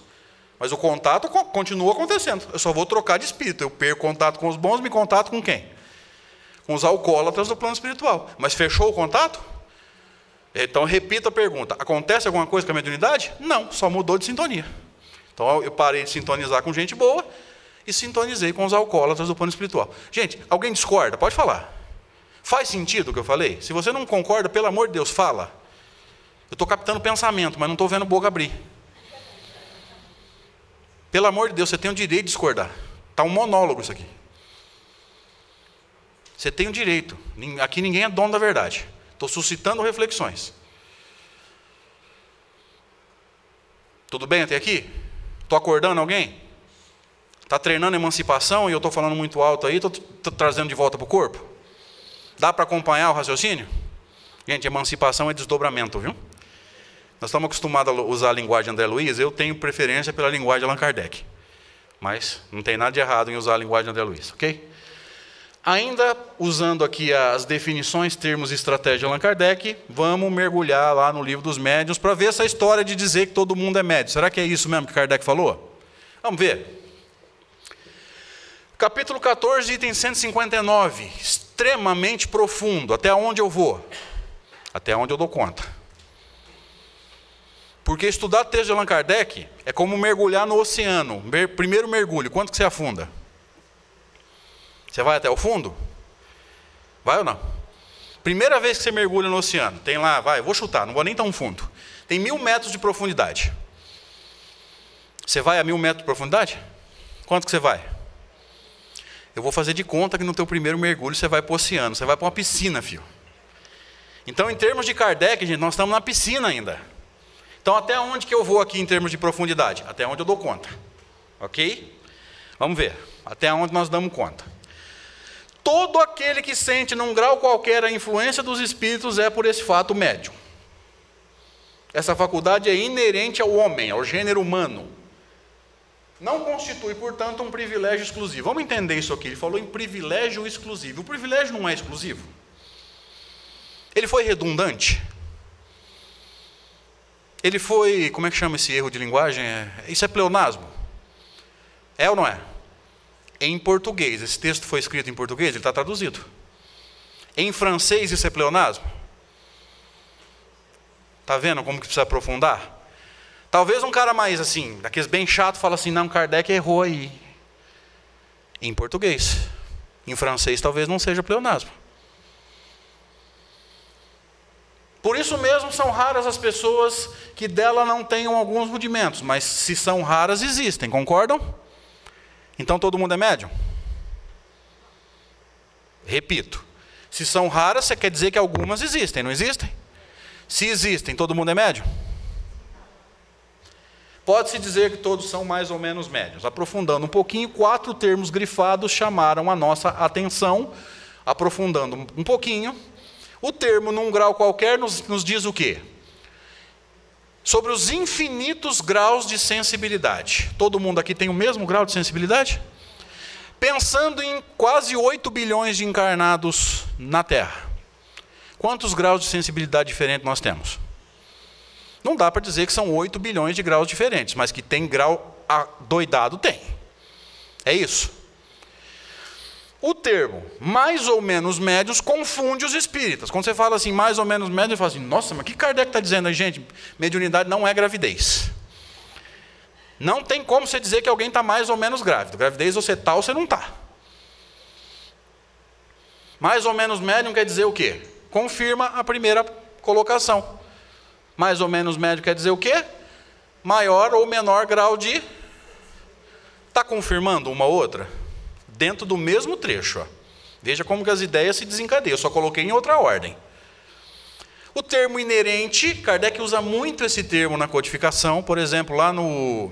S5: Mas o contato continua acontecendo. Eu só vou trocar de espírito. Eu perco contato com os bons, me contato com quem? Com os alcoólatras do plano espiritual. Mas fechou o contato? Então, repito a pergunta. Acontece alguma coisa com a mediunidade? Não, só mudou de sintonia. Então, eu parei de sintonizar com gente boa e sintonizei com os alcoólatras do plano espiritual. Gente, alguém discorda? Pode falar. Faz sentido o que eu falei? Se você não concorda, pelo amor de Deus, fala. Eu estou captando pensamento, mas não estou vendo boca abrir. Pelo amor de Deus, você tem o direito de discordar. Está um monólogo isso aqui. Você tem o direito. Aqui ninguém é dono da verdade. Estou suscitando reflexões. Tudo bem até aqui? Estou acordando alguém? Está treinando emancipação e eu estou falando muito alto aí, estou trazendo de volta para o corpo? Dá para acompanhar o raciocínio? Gente, emancipação é desdobramento, viu? Nós estamos acostumados a usar a linguagem de André Luiz, eu tenho preferência pela linguagem de Allan Kardec. Mas não tem nada de errado em usar a linguagem de André Luiz, ok? Ainda usando aqui as definições, termos e estratégia de Allan Kardec, vamos mergulhar lá no livro dos médiuns para ver essa história de dizer que todo mundo é médium. Será que é isso mesmo que Kardec falou? Vamos ver. Capítulo 14, item 159. Extremamente profundo. Até onde eu vou? Até onde eu dou conta. Porque estudar texto de Allan Kardec é como mergulhar no oceano. Primeiro mergulho, quanto que você afunda? Você vai até o fundo? Vai ou não? Primeira vez que você mergulha no oceano, tem lá, vou chutar, não vou nem tão fundo. Tem 1000 metros de profundidade. Você vai a 1000 metros de profundidade? Quanto que você vai? Eu vou fazer de conta que no teu primeiro mergulho você vai para o oceano, você vai para uma piscina, filho. Então, em termos de Kardec, gente, nós estamos na piscina ainda. Então, até onde que eu vou aqui em termos de profundidade? Até onde eu dou conta. Ok? Vamos ver. Até onde nós damos conta. Todo aquele que sente num grau qualquer a influência dos espíritos é por esse fato médium. Essa faculdade é inerente ao homem, ao gênero humano. Não constitui, portanto, um privilégio exclusivo. Vamos entender isso aqui. Ele falou em privilégio exclusivo. O privilégio não é exclusivo. Ele foi redundante. Ele foi, como é que chama esse erro de linguagem? Isso é pleonasmo? É ou não é? Em português, esse texto foi escrito em português, ele está traduzido. Em francês, isso é pleonasmo? Está vendo como que precisa aprofundar? Talvez um cara mais assim, daqueles bem chato, fala assim, não, Kardec errou aí. Em português. Em francês, talvez não seja pleonasmo. Por isso mesmo, são raras as pessoas que dela não tenham alguns rudimentos, mas se são raras, existem, concordam? Então todo mundo é médium? Repito, se são raras, você quer dizer que algumas existem, não existem? Se existem, todo mundo é médium? Pode-se dizer que todos são mais ou menos médiuns. Aprofundando um pouquinho, 4 termos grifados chamaram a nossa atenção. Aprofundando um pouquinho, o termo num grau qualquer nos diz o quê? Sobre os infinitos graus de sensibilidade. Todo mundo aqui tem o mesmo grau de sensibilidade? Pensando em quase 8 bilhões de encarnados na Terra. Quantos graus de sensibilidade diferentes nós temos? Não dá para dizer que são 8 bilhões de graus diferentes, mas que tem grau adoidado, tem. É isso. O termo mais ou menos médios confunde os espíritas. Quando você fala assim, mais ou menos médio, você fala assim, nossa, mas o que Kardec está dizendo aí, gente? Mediunidade não é gravidez. Não tem como você dizer que alguém está mais ou menos grávido. Gravidez você está ou você não está. Mais ou menos médium quer dizer o quê? Confirma a primeira colocação. Mais ou menos médio quer dizer o quê? Maior ou menor grau de... Está confirmando uma outra? Dentro do mesmo trecho. Ó. Veja como que as ideias se desencadeiam. Eu só coloquei em outra ordem. O termo inerente, Kardec usa muito esse termo na codificação. Por exemplo, lá no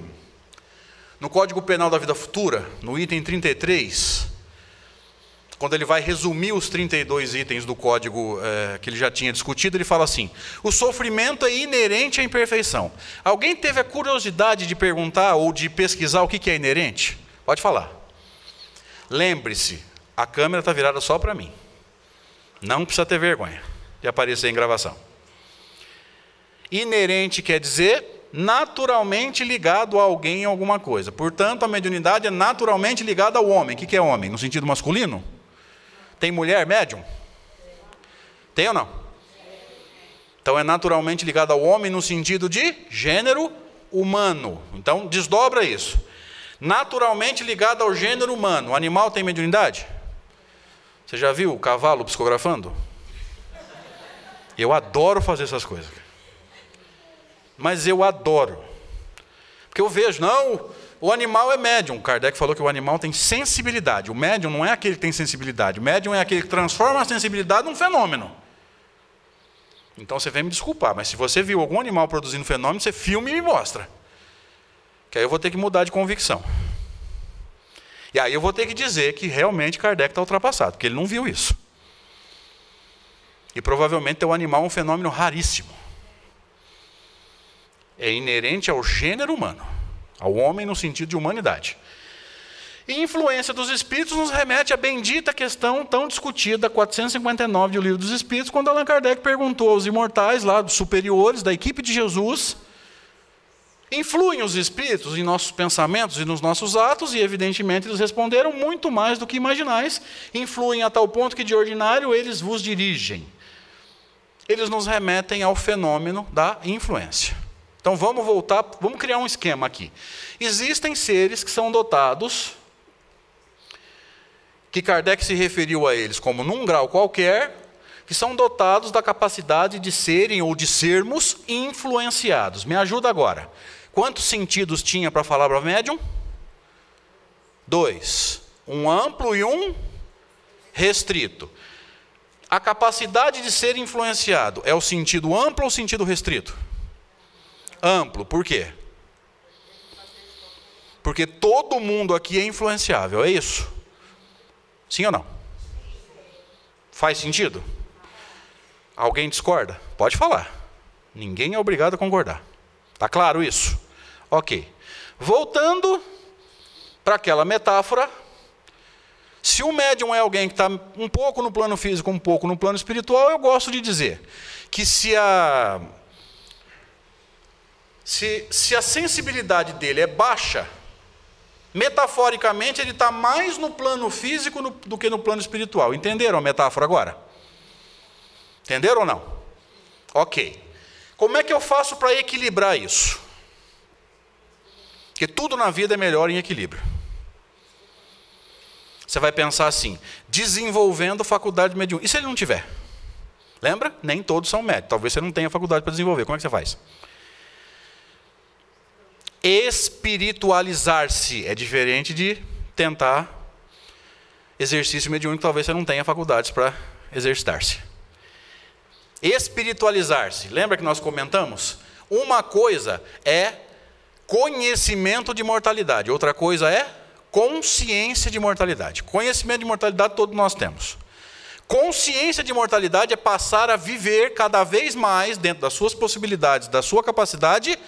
S5: Código Penal da Vida Futura, no item 33... Quando ele vai resumir os 32 itens do código que ele já tinha discutido, ele fala assim, o sofrimento é inerente à imperfeição. Alguém teve a curiosidade de perguntar ou de pesquisar o que é inerente? Pode falar. Lembre-se, a câmera está virada só para mim. Não precisa ter vergonha de aparecer em gravação. Inerente quer dizer naturalmente ligado a alguém em alguma coisa. Portanto, a mediunidade é naturalmente ligada ao homem. O que é homem? No sentido masculino? Tem mulher médium? Tem ou não? Então é naturalmente ligado ao homem no sentido de gênero humano. Então desdobra isso. Naturalmente ligado ao gênero humano. O animal tem mediunidade? Você já viu o cavalo psicografando? Eu adoro fazer essas coisas. Mas eu adoro. Porque eu vejo, não... O animal é médium. Kardec falou que o animal tem sensibilidade. O médium não é aquele que tem sensibilidade. O médium é aquele que transforma a sensibilidade num fenômeno. Então você vem me desculpar, mas se você viu algum animal produzindo fenômeno, você filma e me mostra. Que aí eu vou ter que mudar de convicção. E aí eu vou ter que dizer que realmente Kardec está ultrapassado, porque ele não viu isso. E provavelmente o animal é um fenômeno raríssimo. É inerente ao gênero humano. Ao homem no sentido de humanidade. E influência dos espíritos nos remete à bendita questão tão discutida, 459 do Livro dos Espíritos, quando Allan Kardec perguntou aos imortais, lá dos superiores, da equipe de Jesus, influem os espíritos em nossos pensamentos e nos nossos atos? E evidentemente eles responderam, muito mais do que imaginais, influem a tal ponto que de ordinário eles vos dirigem. Eles nos remetem ao fenômeno da influência. Então vamos voltar, vamos criar um esquema aqui. Existem seres que são dotados, que Kardec se referiu a eles como num grau qualquer, que são dotados da capacidade de serem ou de sermos influenciados. Me ajuda agora. Quantos sentidos tinha para a palavra médium? 2. Um amplo e um restrito. A capacidade de ser influenciado é o sentido amplo ou o sentido restrito? Amplo, por quê? Porque todo mundo aqui é influenciável, é isso? Sim ou não? Faz sentido? Alguém discorda? Pode falar. Ninguém é obrigado a concordar. Está claro isso? Ok. Voltando para aquela metáfora, se o médium é alguém que está um pouco no plano físico, um pouco no plano espiritual, eu gosto de dizer que se a sensibilidade dele é baixa, metaforicamente ele está mais no plano físico do que no plano espiritual. Entenderam a metáfora agora? Entenderam ou não? Ok. Como é que eu faço para equilibrar isso? Porque tudo na vida é melhor em equilíbrio. Você vai pensar assim, desenvolvendo faculdade mediúnica. E se ele não tiver? Lembra? Nem todos são médicos. Talvez você não tenha faculdade para desenvolver. Como é que você faz? Espiritualizar-se é diferente de tentar exercício mediúnico, talvez você não tenha faculdades para exercitar-se. Espiritualizar-se, lembra que nós comentamos? Uma coisa é conhecimento de mortalidade, outra coisa é consciência de mortalidade. Conhecimento de mortalidade todos nós temos. Consciência de mortalidade é passar a viver cada vez mais, dentro das suas possibilidades, da sua capacidade,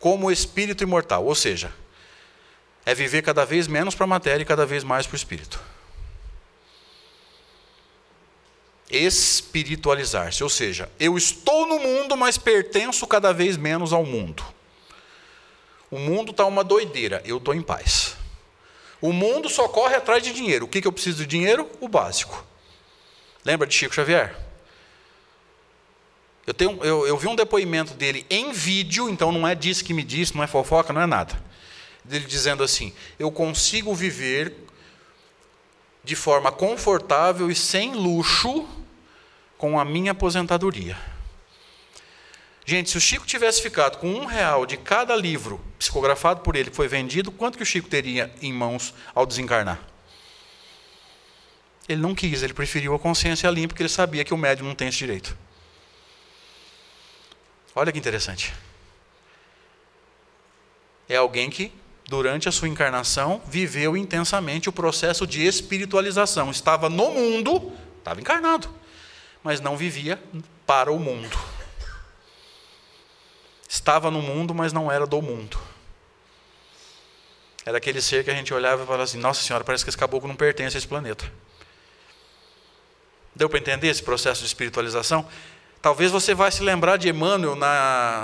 S5: como espírito imortal, ou seja, é viver cada vez menos para a matéria e cada vez mais para o espírito. Espiritualizar-se, ou seja, eu estou no mundo, mas pertenço cada vez menos ao mundo. O mundo está uma doideira, eu estou em paz. O mundo só corre atrás de dinheiro. O que eu preciso de dinheiro? O básico. Lembra de Chico Xavier? Eu vi um depoimento dele em vídeo, então não é disse que me disse, não é fofoca, não é nada. Ele dizendo assim: eu consigo viver de forma confortável e sem luxo com a minha aposentadoria. Gente, se o Chico tivesse ficado com R$1 de cada livro psicografado por ele que foi vendido, quanto que o Chico teria em mãos ao desencarnar? Ele não quis, ele preferiu a consciência limpa, porque ele sabia que o médium não tem esse direito. Olha que interessante. É alguém que, durante a sua encarnação, viveu intensamente o processo de espiritualização. Estava no mundo, estava encarnado, mas não vivia para o mundo. Estava no mundo, mas não era do mundo. Era aquele ser que a gente olhava e falava assim: nossa senhora, parece que esse caboclo não pertence a esse planeta. Deu para entender esse processo de espiritualização? Talvez você vai se lembrar de Emmanuel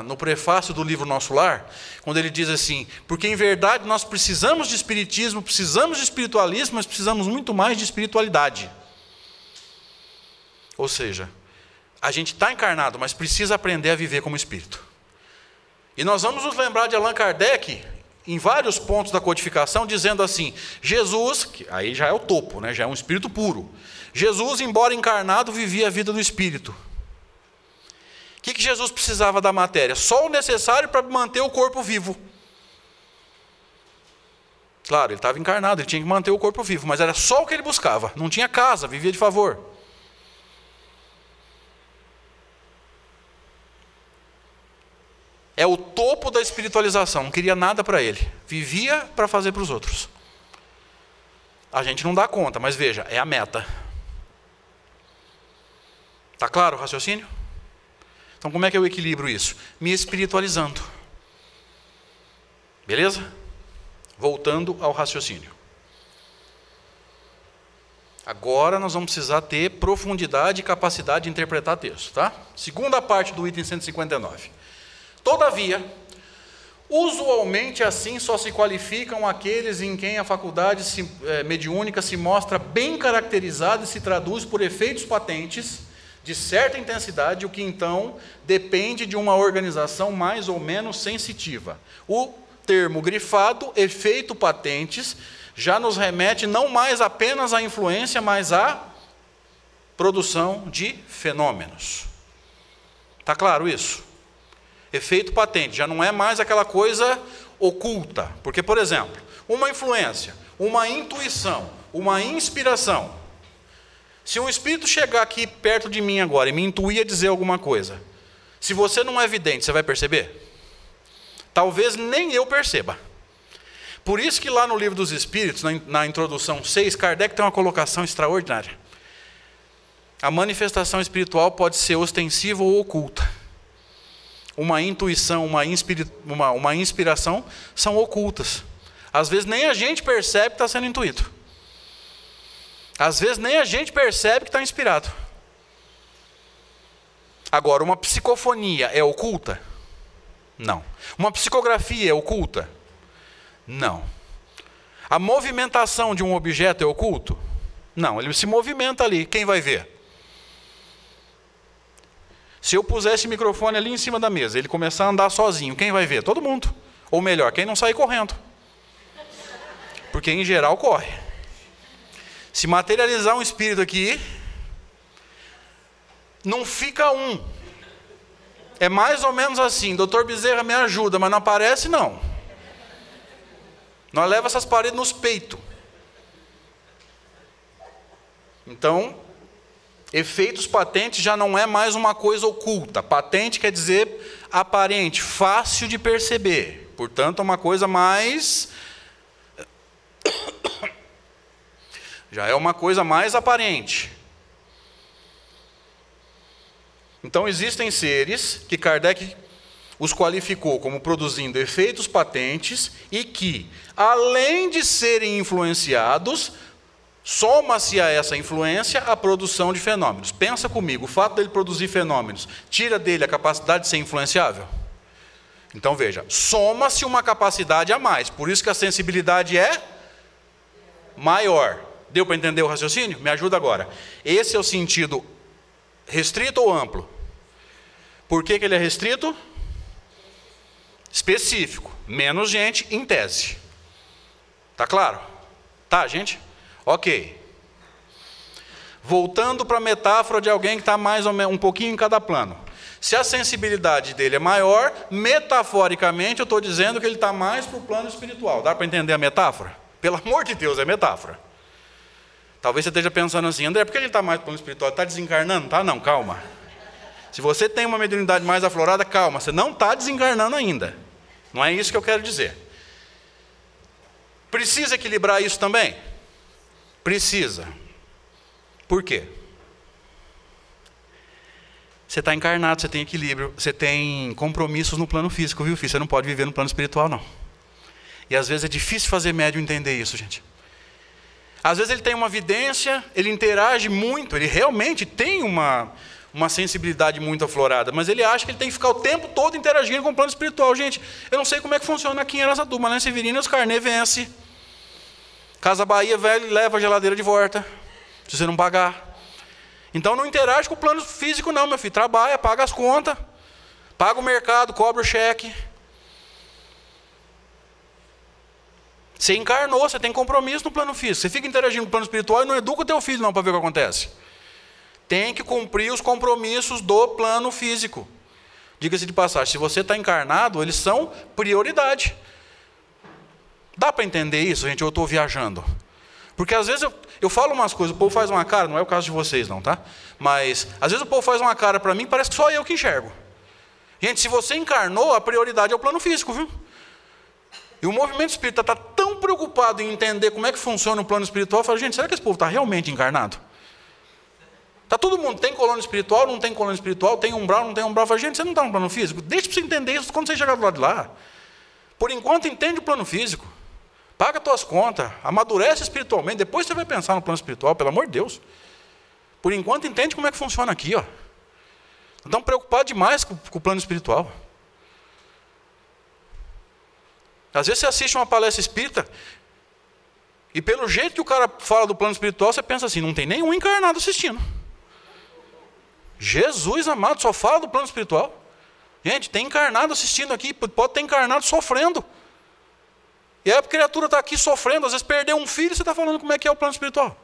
S5: no prefácio do livro Nosso Lar, quando ele diz assim: porque em verdade nós precisamos de espiritismo, precisamos de espiritualismo, mas precisamos muito mais de espiritualidade. Ou seja, a gente está encarnado, mas precisa aprender a viver como espírito. E nós vamos nos lembrar de Allan Kardec, em vários pontos da codificação, dizendo assim: Jesus, que aí já é o topo, né, já é um espírito puro. Jesus, embora encarnado, vivia a vida do espírito. O que Jesus precisava da matéria? Só o necessário para manter o corpo vivo. Claro, ele estava encarnado, ele tinha que manter o corpo vivo, mas era só o que ele buscava. Não tinha casa, vivia de favor. É o topo da espiritualização, não queria nada para ele. Vivia para fazer para os outros. A gente não dá conta, mas veja, é a meta. Está claro o raciocínio? Então como é que eu equilibro isso? Me espiritualizando. Beleza? Voltando ao raciocínio. Agora nós vamos precisar ter profundidade e capacidade de interpretar texto, tá? Segunda parte do item 159. Todavia, usualmente assim só se qualificam aqueles em quem a faculdade mediúnica se mostra bem caracterizada e se traduz por efeitos patentes de certa intensidade, o que então depende de uma organização mais ou menos sensitiva. O termo grifado, efeito patentes, já nos remete não mais apenas à influência, mas à produção de fenômenos. Está claro isso? Efeito patente, já não é mais aquela coisa oculta. Porque, por exemplo, uma influência, uma intuição, uma inspiração. Se um espírito chegar aqui perto de mim agora e me intuir a dizer alguma coisa, se você não é vidente, você vai perceber? Talvez nem eu perceba. Por isso que lá no Livro dos Espíritos, na introdução 6, Kardec tem uma colocação extraordinária. A manifestação espiritual pode ser ostensiva ou oculta. Uma intuição, uma inspiração são ocultas. Às vezes nem a gente percebe que está sendo intuído. Às vezes nem a gente percebe que está inspirado. Agora, uma psicofonia é oculta? Não. Uma psicografia é oculta? Não. A movimentação de um objeto é oculto? Não, ele se movimenta ali. Quem vai ver? Se eu puser esse microfone ali em cima da mesa, ele começar a andar sozinho, quem vai ver? Todo mundo. Ou melhor, quem não sair correndo. Porque em geral corre. Se materializar um espírito aqui, não fica um. É mais ou menos assim: doutor Bezerra, me ajuda, mas não aparece não. Nós leva essas paredes nos peitos. Então, efeitos patentes já não é mais uma coisa oculta. Patente quer dizer aparente, fácil de perceber. Portanto, é uma coisa mais... já é uma coisa mais aparente. Então, existem seres que Kardec os qualificou como produzindo efeitos patentes e que, além de serem influenciados, Soma-se a essa influência a produção de fenômenos. Pensa comigo, o fato dele produzir fenômenos tira dele a capacidade de ser influenciável? Então veja, soma-se uma capacidade a mais, por isso que a sensibilidade é maior. Deu para entender o raciocínio? Me ajuda agora. Esse é o sentido restrito ou amplo? Por que ele é restrito? Específico. Menos gente em tese. Tá claro? Tá, gente? Ok. Voltando para a metáfora de alguém que está mais ou menos um pouquinho em cada plano. Se a sensibilidade dele é maior, metaforicamente eu estou dizendo que ele está mais para o plano espiritual. Dá para entender a metáfora? Pelo amor de Deus, é metáfora. Talvez você esteja pensando assim, André, por que ele está mais para o plano espiritual? Ele está desencarnando? Tá? Não, calma. Se você tem uma mediunidade mais aflorada, calma, você não está desencarnando ainda. Não é isso que eu quero dizer. Precisa equilibrar isso também? Precisa. Por quê? Você está encarnado, você tem equilíbrio, você tem compromissos no plano físico, viu, filho? Você não pode viver no plano espiritual, não. E às vezes é difícil fazer médium entender isso, gente. Às vezes ele tem uma vidência, ele interage muito, ele realmente tem uma sensibilidade muito aflorada, mas ele acha que ele tem que ficar o tempo todo interagindo com o plano espiritual. Gente, eu não sei como é que funciona aqui em Araçatuba, mas na Severina os carnê vence. Casa Bahia, velho, leva a geladeira de volta, se você não pagar. Então não interage com o plano físico não, meu filho. Trabalha, paga as contas, paga o mercado, cobra o cheque. Você encarnou, você tem compromisso no plano físico. Você fica interagindo com o plano espiritual e não educa o teu filho não para ver o que acontece. Tem que cumprir os compromissos do plano físico. Diga-se de passagem, se você está encarnado, eles são prioridade. Dá para entender isso, gente? Eu estou viajando. Porque às vezes eu falo umas coisas, o povo faz uma cara, não é o caso de vocês não, tá? Mas às vezes o povo faz uma cara para mim, parece que só eu que enxergo. Gente, se você encarnou, a prioridade é o plano físico, viu? E o movimento espírita está tão preocupado em entender como é que funciona o plano espiritual, eu falo, gente, será que esse povo está realmente encarnado? Está todo mundo, tem colônia espiritual, não tem colônia espiritual, tem umbral, não tem umbral. Eu falo, gente, você não está no plano físico? Deixa para você entender isso quando você chegar do lado de lá. Por enquanto, entende o plano físico. Paga tuas contas, amadurece espiritualmente, depois você vai pensar no plano espiritual, pelo amor de Deus. Por enquanto, entende como é que funciona aqui, ó. Estão preocupados demais com o plano espiritual. Às vezes você assiste uma palestra espírita, e pelo jeito que o cara fala do plano espiritual, você pensa assim, não tem nenhum encarnado assistindo. Jesus amado, só fala do plano espiritual. Gente, tem encarnado assistindo aqui, pode ter encarnado sofrendo. E aí a criatura está aqui sofrendo, às vezes perdeu um filho e você está falando como é que é o plano espiritual.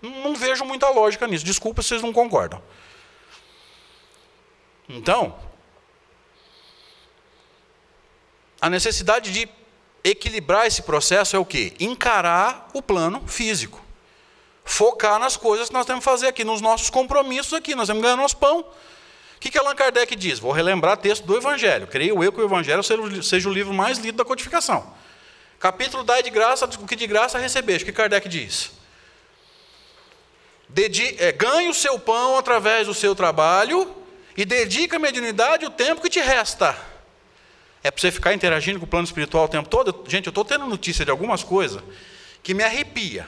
S5: Não vejo muita lógica nisso, desculpa se vocês não concordam. Então, a necessidade de equilibrar esse processo é o quê? Encarar o plano físico. Focar nas coisas que nós temos que fazer aqui, nos nossos compromissos aqui, nós temos que ganhar nosso pão. O que Allan Kardec diz? Vou relembrar texto do Evangelho. Creio eu que o Evangelho seja o livro mais lido da codificação. Capítulo Dai de graça, o que de graça recebeste. O que Kardec diz? Ganhe o seu pão através do seu trabalho e dedica à mediunidade o tempo que te resta. É para você ficar interagindo com o plano espiritual o tempo todo? Gente, eu estou tendo notícia de algumas coisas que me arrepia.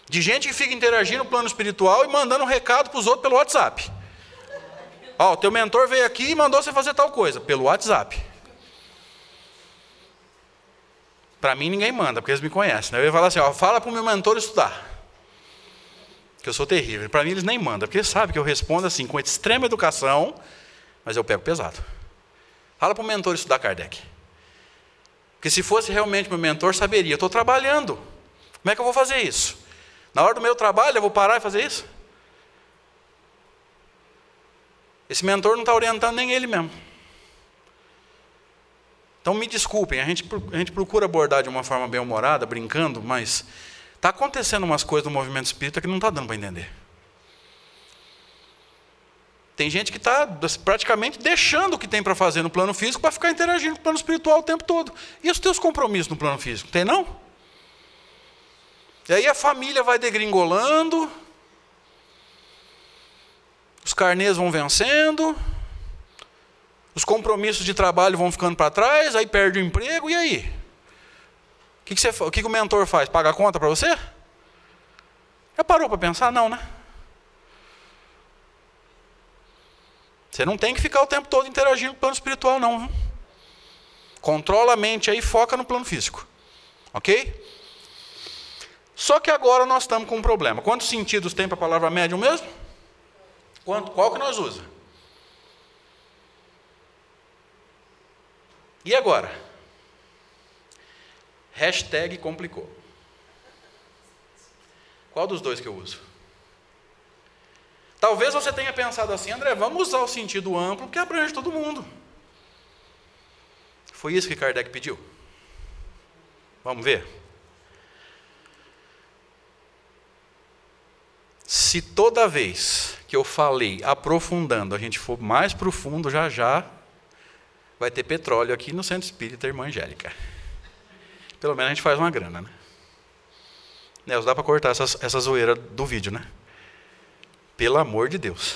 S5: De gente que fica interagindo no plano espiritual e mandando um recado para os outros pelo WhatsApp. Ó, o teu mentor veio aqui e mandou você fazer tal coisa, pelo WhatsApp. Para mim ninguém manda, porque eles me conhecem. Né? Eu ia falar assim, ó, fala para o meu mentor estudar. Que eu sou terrível. Para mim eles nem mandam, porque eles sabem que eu respondo assim, com extrema educação, mas eu pego pesado. Fala para o mentor estudar Kardec. Porque se fosse realmente meu mentor, saberia, eu estou trabalhando. Como é que eu vou fazer isso? Na hora do meu trabalho, eu vou parar e fazer isso? Esse mentor não está orientando nem ele mesmo. Então me desculpem, a gente procura abordar de uma forma bem-humorada, brincando, mas está acontecendo umas coisas no movimento espírita que não está dando para entender. Tem gente que está praticamente deixando o que tem para fazer no plano físico para ficar interagindo com o plano espiritual o tempo todo. E os teus compromissos no plano físico? Tem não? E aí a família vai degringolando, os carnês vão vencendo, os compromissos de trabalho vão ficando para trás, aí perde o emprego, e aí?
S3: O que o mentor faz? Paga a conta para você? Já parou para pensar? Não, né? Você não tem que ficar o tempo todo interagindo com o plano espiritual, não. Viu? Controla a mente aí e foca no plano físico. Ok? Só que agora nós estamos com um problema. Quantos sentidos tem para a palavra médium mesmo? Qual que nós usamos? E agora? Hashtag complicou. Qual dos dois que eu uso? Talvez você tenha pensado assim, André, vamos usar o sentido amplo que abrange todo mundo. Foi isso que Kardec pediu? Vamos ver? Se toda vez que eu falei aprofundando, a gente for mais profundo, já vai ter petróleo aqui no Centro Espírita Irmã Angélica. Pelo menos a gente faz uma grana, né? Nelson, dá para cortar essa zoeira do vídeo, né? Pelo amor de Deus.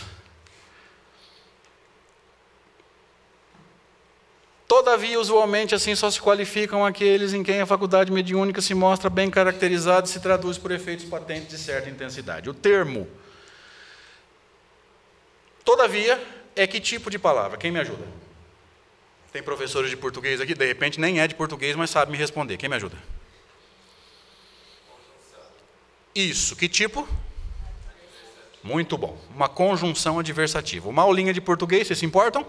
S3: Todavia, usualmente, assim só se qualificam aqueles em quem a faculdade mediúnica se mostra bem caracterizada e se traduz por efeitos patentes de certa intensidade. O termo, todavia, é que tipo de palavra? Quem me ajuda? Tem professores de português aqui? De repente, nem é de português, mas sabe me responder. Quem me ajuda? Isso. Que tipo? Muito bom. Uma conjunção adversativa. Uma aulinha de português, vocês se importam?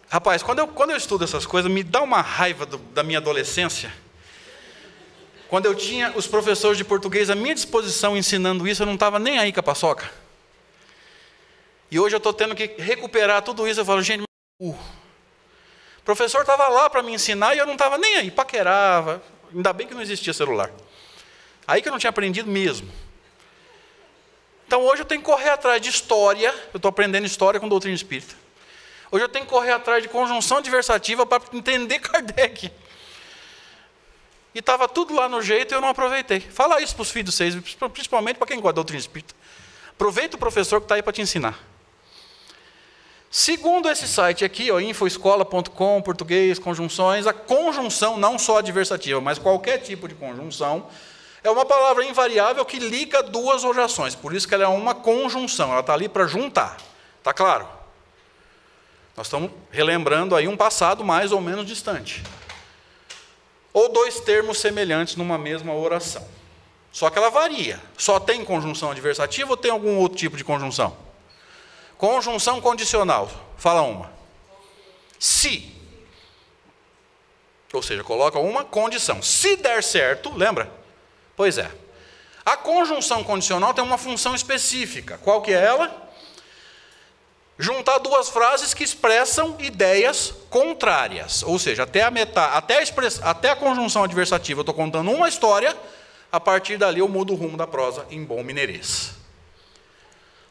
S3: Rapaz, quando eu estudo essas coisas, me dá uma raiva da minha adolescência. Quando eu tinha os professores de português à minha disposição ensinando isso, eu não estava nem aí com a paçoca. E hoje eu estou tendo que recuperar tudo isso. Eu falo, gente, o professor estava lá para me ensinar e eu não estava nem aí, paquerava. Ainda bem que não existia celular. Aí que eu não tinha aprendido mesmo. Então hoje eu tenho que correr atrás de história. Eu estou aprendendo história com doutrina espírita. Hoje eu tenho que correr atrás de conjunção adversativa para entender Kardec. E estava tudo lá no jeito e eu não aproveitei. Fala isso para os filhos de vocês, principalmente para quem gosta da doutrina espírita. Aproveita o professor que está aí para te ensinar. Segundo esse site aqui, infoescola.com, português, conjunções, a conjunção, não só adversativa, mas qualquer tipo de conjunção, é uma palavra invariável que liga duas orações. Por isso que ela é uma conjunção, ela está ali para juntar. Está claro? Nós estamos relembrando aí um passado mais ou menos distante. Ou dois termos semelhantes numa mesma oração. Só que ela varia. Só tem conjunção adversativa ou tem algum outro tipo de conjunção? Conjunção condicional. Fala uma. Se. Ou seja, coloca uma condição. Se der certo, lembra? Pois é. A conjunção condicional tem uma função específica. Qual que é ela? Juntar duas frases que expressam ideias contrárias. Ou seja, até a conjunção adversativa eu estou contando uma história, a partir dali eu mudo o rumo da prosa em bom mineirês.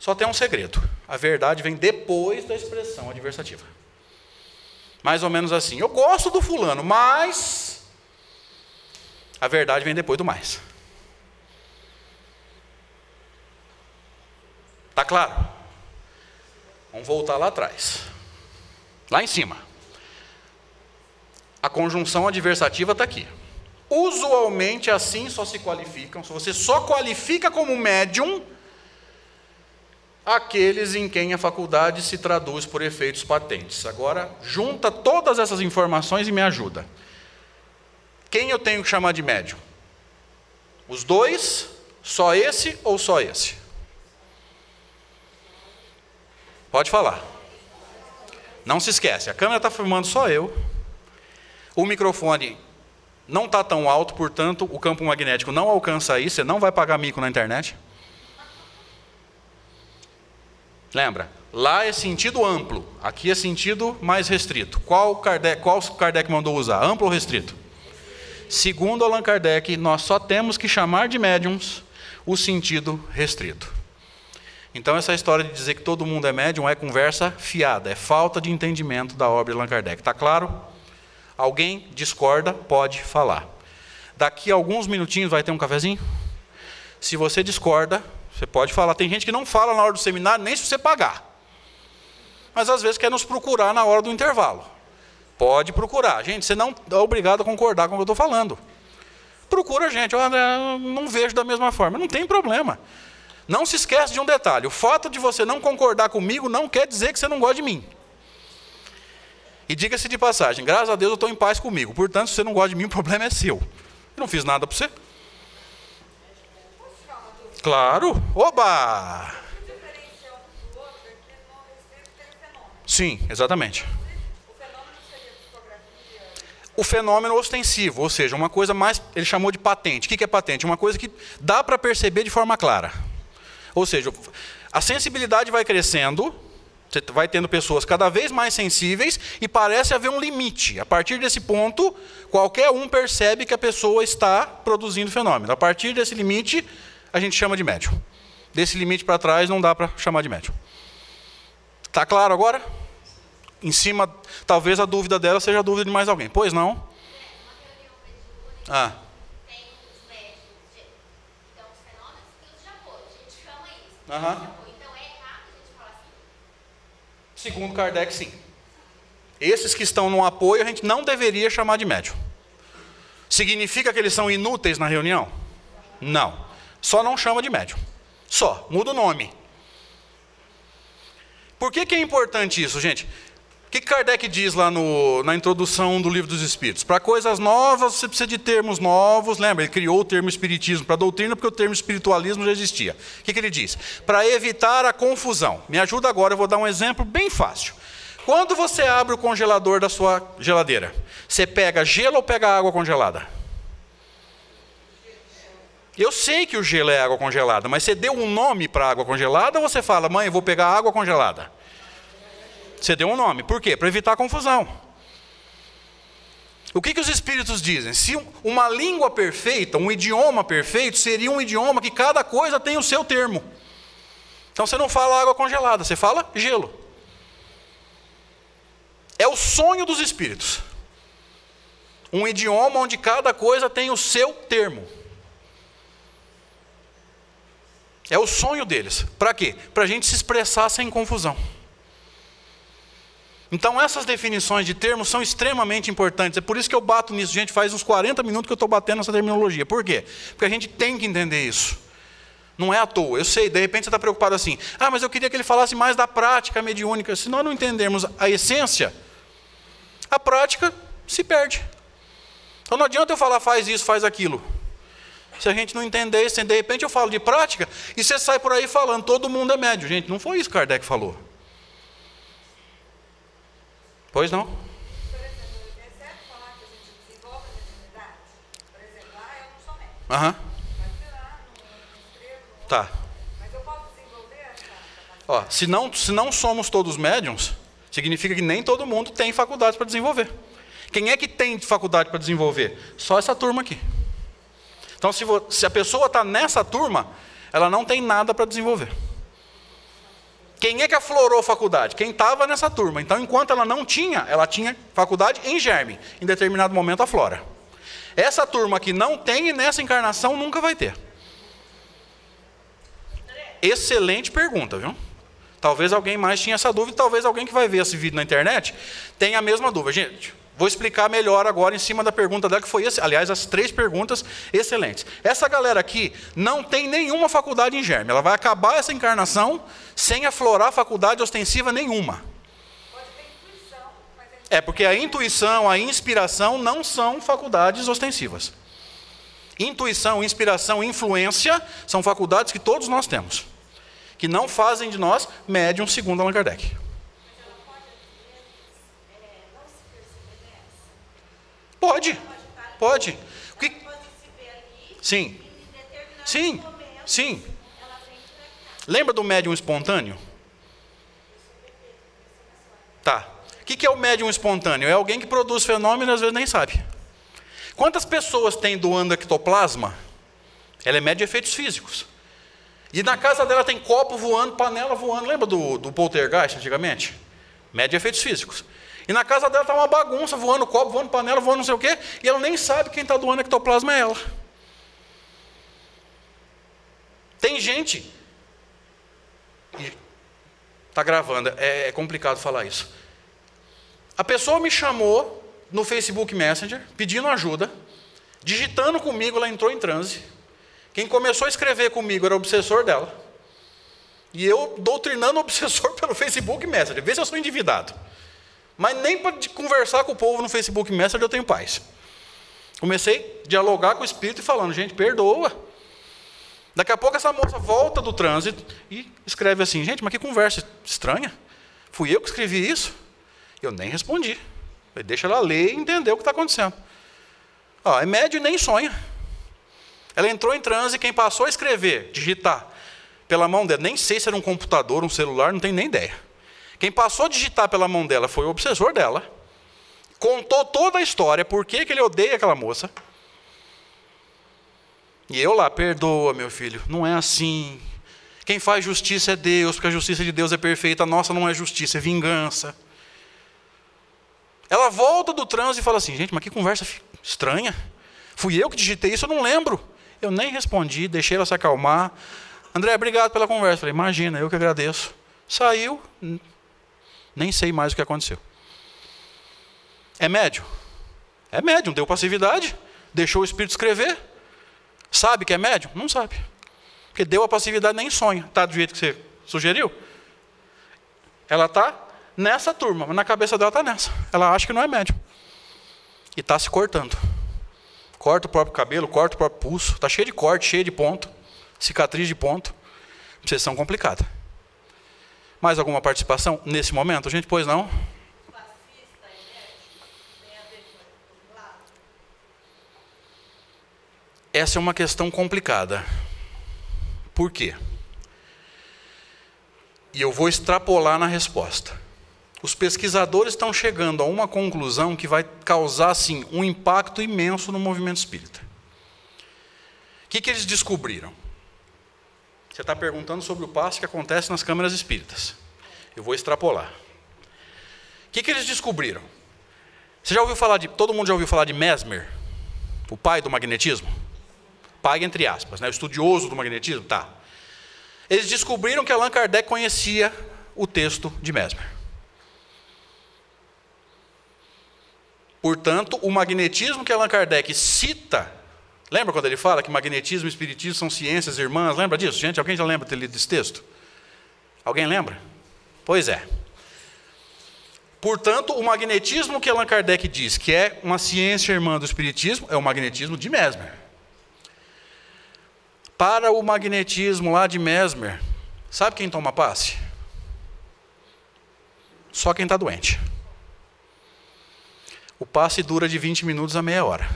S3: Só tem um segredo. A verdade vem depois da expressão adversativa. Mais ou menos assim. Eu gosto do fulano, mas a verdade vem depois do mais. Está claro? Vamos voltar lá atrás. Lá em cima. A conjunção adversativa está aqui. Usualmente assim só se qualificam, se você só qualifica como médium, aqueles em quem a faculdade se traduz por efeitos patentes. Agora, junta todas essas informações e me ajuda. Quem eu tenho que chamar de médium? Os dois? Só esse ou só esse? Pode falar. Não se esquece, a câmera está filmando só eu. O microfone não está tão alto, portanto, o campo magnético não alcança aí, você não vai pagar mico na internet. Lembra? Lá é sentido amplo, aqui é sentido mais restrito. Qual Kardec mandou usar? Amplo ou restrito? Segundo Allan Kardec, nós só temos que chamar de médiums o sentido restrito. Então essa história de dizer que todo mundo é médium é conversa fiada, é falta de entendimento da obra de Allan Kardec. Está claro? Alguém discorda, pode falar. Daqui a alguns minutinhos vai ter um cafezinho? Se você discorda, você pode falar. Tem gente que não fala na hora do seminário, nem se você pagar. Mas às vezes quer nos procurar na hora do intervalo.
S5: Pode procurar. Gente, você não é obrigado a concordar com o que eu estou falando. Procura a gente. André, eu não vejo da mesma forma. Não tem problema. Não se esquece de um detalhe. O fato de você não concordar comigo não quer dizer que você não gosta de mim. E diga-se de passagem, graças a Deus eu estou em paz comigo. Portanto, se você não gosta de mim, o problema é seu. Eu não fiz nada para você. Claro. Oba! Sim, exatamente. O fenômeno ostensivo, ou seja, uma coisa mais, ele chamou de patente. O que é patente? Uma coisa que dá para perceber de forma clara. Ou seja, a sensibilidade vai crescendo, você vai tendo pessoas cada vez mais sensíveis e parece haver um limite. A partir desse ponto, qualquer um percebe que a pessoa está produzindo fenômeno. A partir desse limite, a gente chama de médium. Desse limite para trás, não dá para chamar de médium. Está claro agora? Em cima, talvez a dúvida dela seja a dúvida de mais alguém. Pois não? Ah.
S6: Tem os médicos, então os fenômenos e os japôs. A gente chama isso.
S5: Aham.
S6: Então é errado a gente falar assim?
S5: Segundo Kardec, sim. Esses que estão no apoio, a gente não deveria chamar de médium. Significa que eles são inúteis na reunião? Não. Só não chama de médium. Só. Muda o nome. Por que é importante isso, gente? O que Kardec diz lá na introdução do Livro dos Espíritos? Para coisas novas, você precisa de termos novos. Lembra, ele criou o termo espiritismo para a doutrina, porque o termo espiritualismo já existia. O que ele diz? Para evitar a confusão. Me ajuda agora, eu vou dar um exemplo bem fácil. Quando você abre o congelador da sua geladeira, você pega gelo ou pega água congelada? Eu sei que o gelo é água congelada, mas você deu um nome para a água congelada ou você fala, mãe, eu vou pegar água congelada? Você deu um nome. Por quê? Para evitar confusão. O que os espíritos dizem? Se uma língua perfeita, um idioma perfeito, seria um idioma que cada coisa tem o seu termo. Então você não fala água congelada, você fala gelo. É o sonho dos espíritos. Um idioma onde cada coisa tem o seu termo. É o sonho deles. Para quê? Para a gente se expressar sem confusão. Então essas definições de termos são extremamente importantes. É por isso que eu bato nisso. Gente, faz uns 40 minutos que eu estou batendo nessa terminologia. Por quê? Porque a gente tem que entender isso. Não é à toa. Eu sei, de repente você está preocupado assim. Ah, mas eu queria que ele falasse mais da prática mediúnica. Se nós não entendermos a essência, a prática se perde. Então não adianta eu falar faz isso, faz aquilo. Se a gente não entender isso, de repente eu falo de prática e você sai por aí falando, todo mundo é médio. Gente, não foi isso que Kardec falou. Pois não?
S7: Por exemplo, é certo falar que a gente desenvolve a mediunidade? Por exemplo, eu não sou médico.
S5: Aham.
S7: Mas sei lá, não escrevo.
S5: Tá.
S7: Mas eu posso desenvolver essa capacidade?
S5: Ó, se não somos todos médiums, significa que nem todo mundo tem faculdade para desenvolver. Quem é que tem faculdade para desenvolver? Só essa turma aqui. Então, se a pessoa está nessa turma, ela não tem nada para desenvolver. Quem é que aflorou a faculdade? Quem estava nessa turma. Então, enquanto ela não tinha, ela tinha faculdade em germe. Em determinado momento, aflora. Essa turma que não tem, nessa encarnação, nunca vai ter. Excelente pergunta, viu? Talvez alguém mais tinha essa dúvida, talvez alguém que vai ver esse vídeo na internet tenha a mesma dúvida. Gente, vou explicar melhor agora em cima da pergunta dela, que foi, aliás, as 3 perguntas excelentes. Essa galera aqui não tem nenhuma faculdade em germe. Ela vai acabar essa encarnação sem aflorar faculdade ostensiva nenhuma.
S7: Pode ter intuição, mas
S5: É porque a intuição, a inspiração não são faculdades ostensivas. Intuição, inspiração, influência são faculdades que todos nós temos, que não fazem de nós médium segundo Allan Kardec. Pode. Pode. O que... Sim. Sim. Sim. Lembra do médium espontâneo? Tá. O que é o médium espontâneo? É alguém que produz fenômeno e às vezes nem sabe. Quantas pessoas tem doando ectoplasma? Ela é média de efeitos físicos. E na casa dela tem copo voando, panela voando. Lembra do poltergeist antigamente? Média de efeitos físicos. E na casa dela está uma bagunça, voando copo, voando panela, voando não sei o quê, e ela nem sabe quem está doando ectoplasma é ela. Tem gente... Está gravando, é complicado falar isso. A pessoa me chamou no Facebook Messenger, pedindo ajuda, digitando comigo, ela entrou em transe. Quem começou a escrever comigo era o obsessor dela. E eu doutrinando o obsessor pelo Facebook Messenger. Vê se eu sou endividado. Mas nem para conversar com o povo no Facebook Messenger eu tenho paz. Comecei a dialogar com o Espírito e falando, gente, perdoa. Daqui a pouco essa moça volta do trânsito e escreve assim, gente, mas que conversa estranha. Fui eu que escrevi isso? Eu nem respondi. Falei, deixa ela ler e entender o que está acontecendo. Ó, é médio e nem sonha. Ela entrou em transe e quem passou a escrever, digitar, pela mão dela, nem sei se era um computador, um celular, não tenho nem ideia. Quem passou a digitar pela mão dela foi o obsessor dela. Contou toda a história, por que ele odeia aquela moça. E eu lá, perdoa, meu filho, não é assim. Quem faz justiça é Deus, porque a justiça de Deus é perfeita. A nossa não é justiça, é vingança. Ela volta do trânsito e fala assim, gente, mas que conversa estranha. Fui eu que digitei isso, eu não lembro. Eu nem respondi, deixei ela se acalmar. André, obrigado pela conversa. Falei, imagina, eu que agradeço. Saiu, nem sei mais o que aconteceu. É médium? É médium, deu passividade, deixou o Espírito escrever. Sabe que é médium? Não sabe. Porque deu a passividade, nem sonha. Está do jeito que você sugeriu? Ela está nessa turma, mas na cabeça dela está nessa. Ela acha que não é médium. E está se cortando. Corta o próprio cabelo, corta o próprio pulso. Está cheio de corte, cheio de ponto. Cicatriz de ponto. Obsessão complicada. Mais alguma participação nesse momento? Gente, pois não? Essa é uma questão complicada. Por quê? E eu vou extrapolar na resposta. Os pesquisadores estão chegando a uma conclusão que vai causar, assim, um impacto imenso no movimento espírita. O que eles descobriram? Você está perguntando sobre o passe que acontece nas câmaras espíritas. Eu vou extrapolar. O que eles descobriram? Você já ouviu falar todo mundo já ouviu falar de Mesmer? O pai do magnetismo? Pai entre aspas, né? O estudioso do magnetismo? Tá. Eles descobriram que Allan Kardec conhecia o texto de Mesmer. Portanto, o magnetismo que Allan Kardec cita, lembra quando ele fala que magnetismo e espiritismo são ciências irmãs? Lembra disso, gente? Alguém já lembra de ter lido esse texto? Alguém lembra? Pois é. Portanto, o magnetismo que Allan Kardec diz que é uma ciência irmã do espiritismo é o magnetismo de Mesmer. Para o magnetismo lá de Mesmer, sabe quem toma passe? Só quem está doente. O passe dura de 20 minutos a meia hora.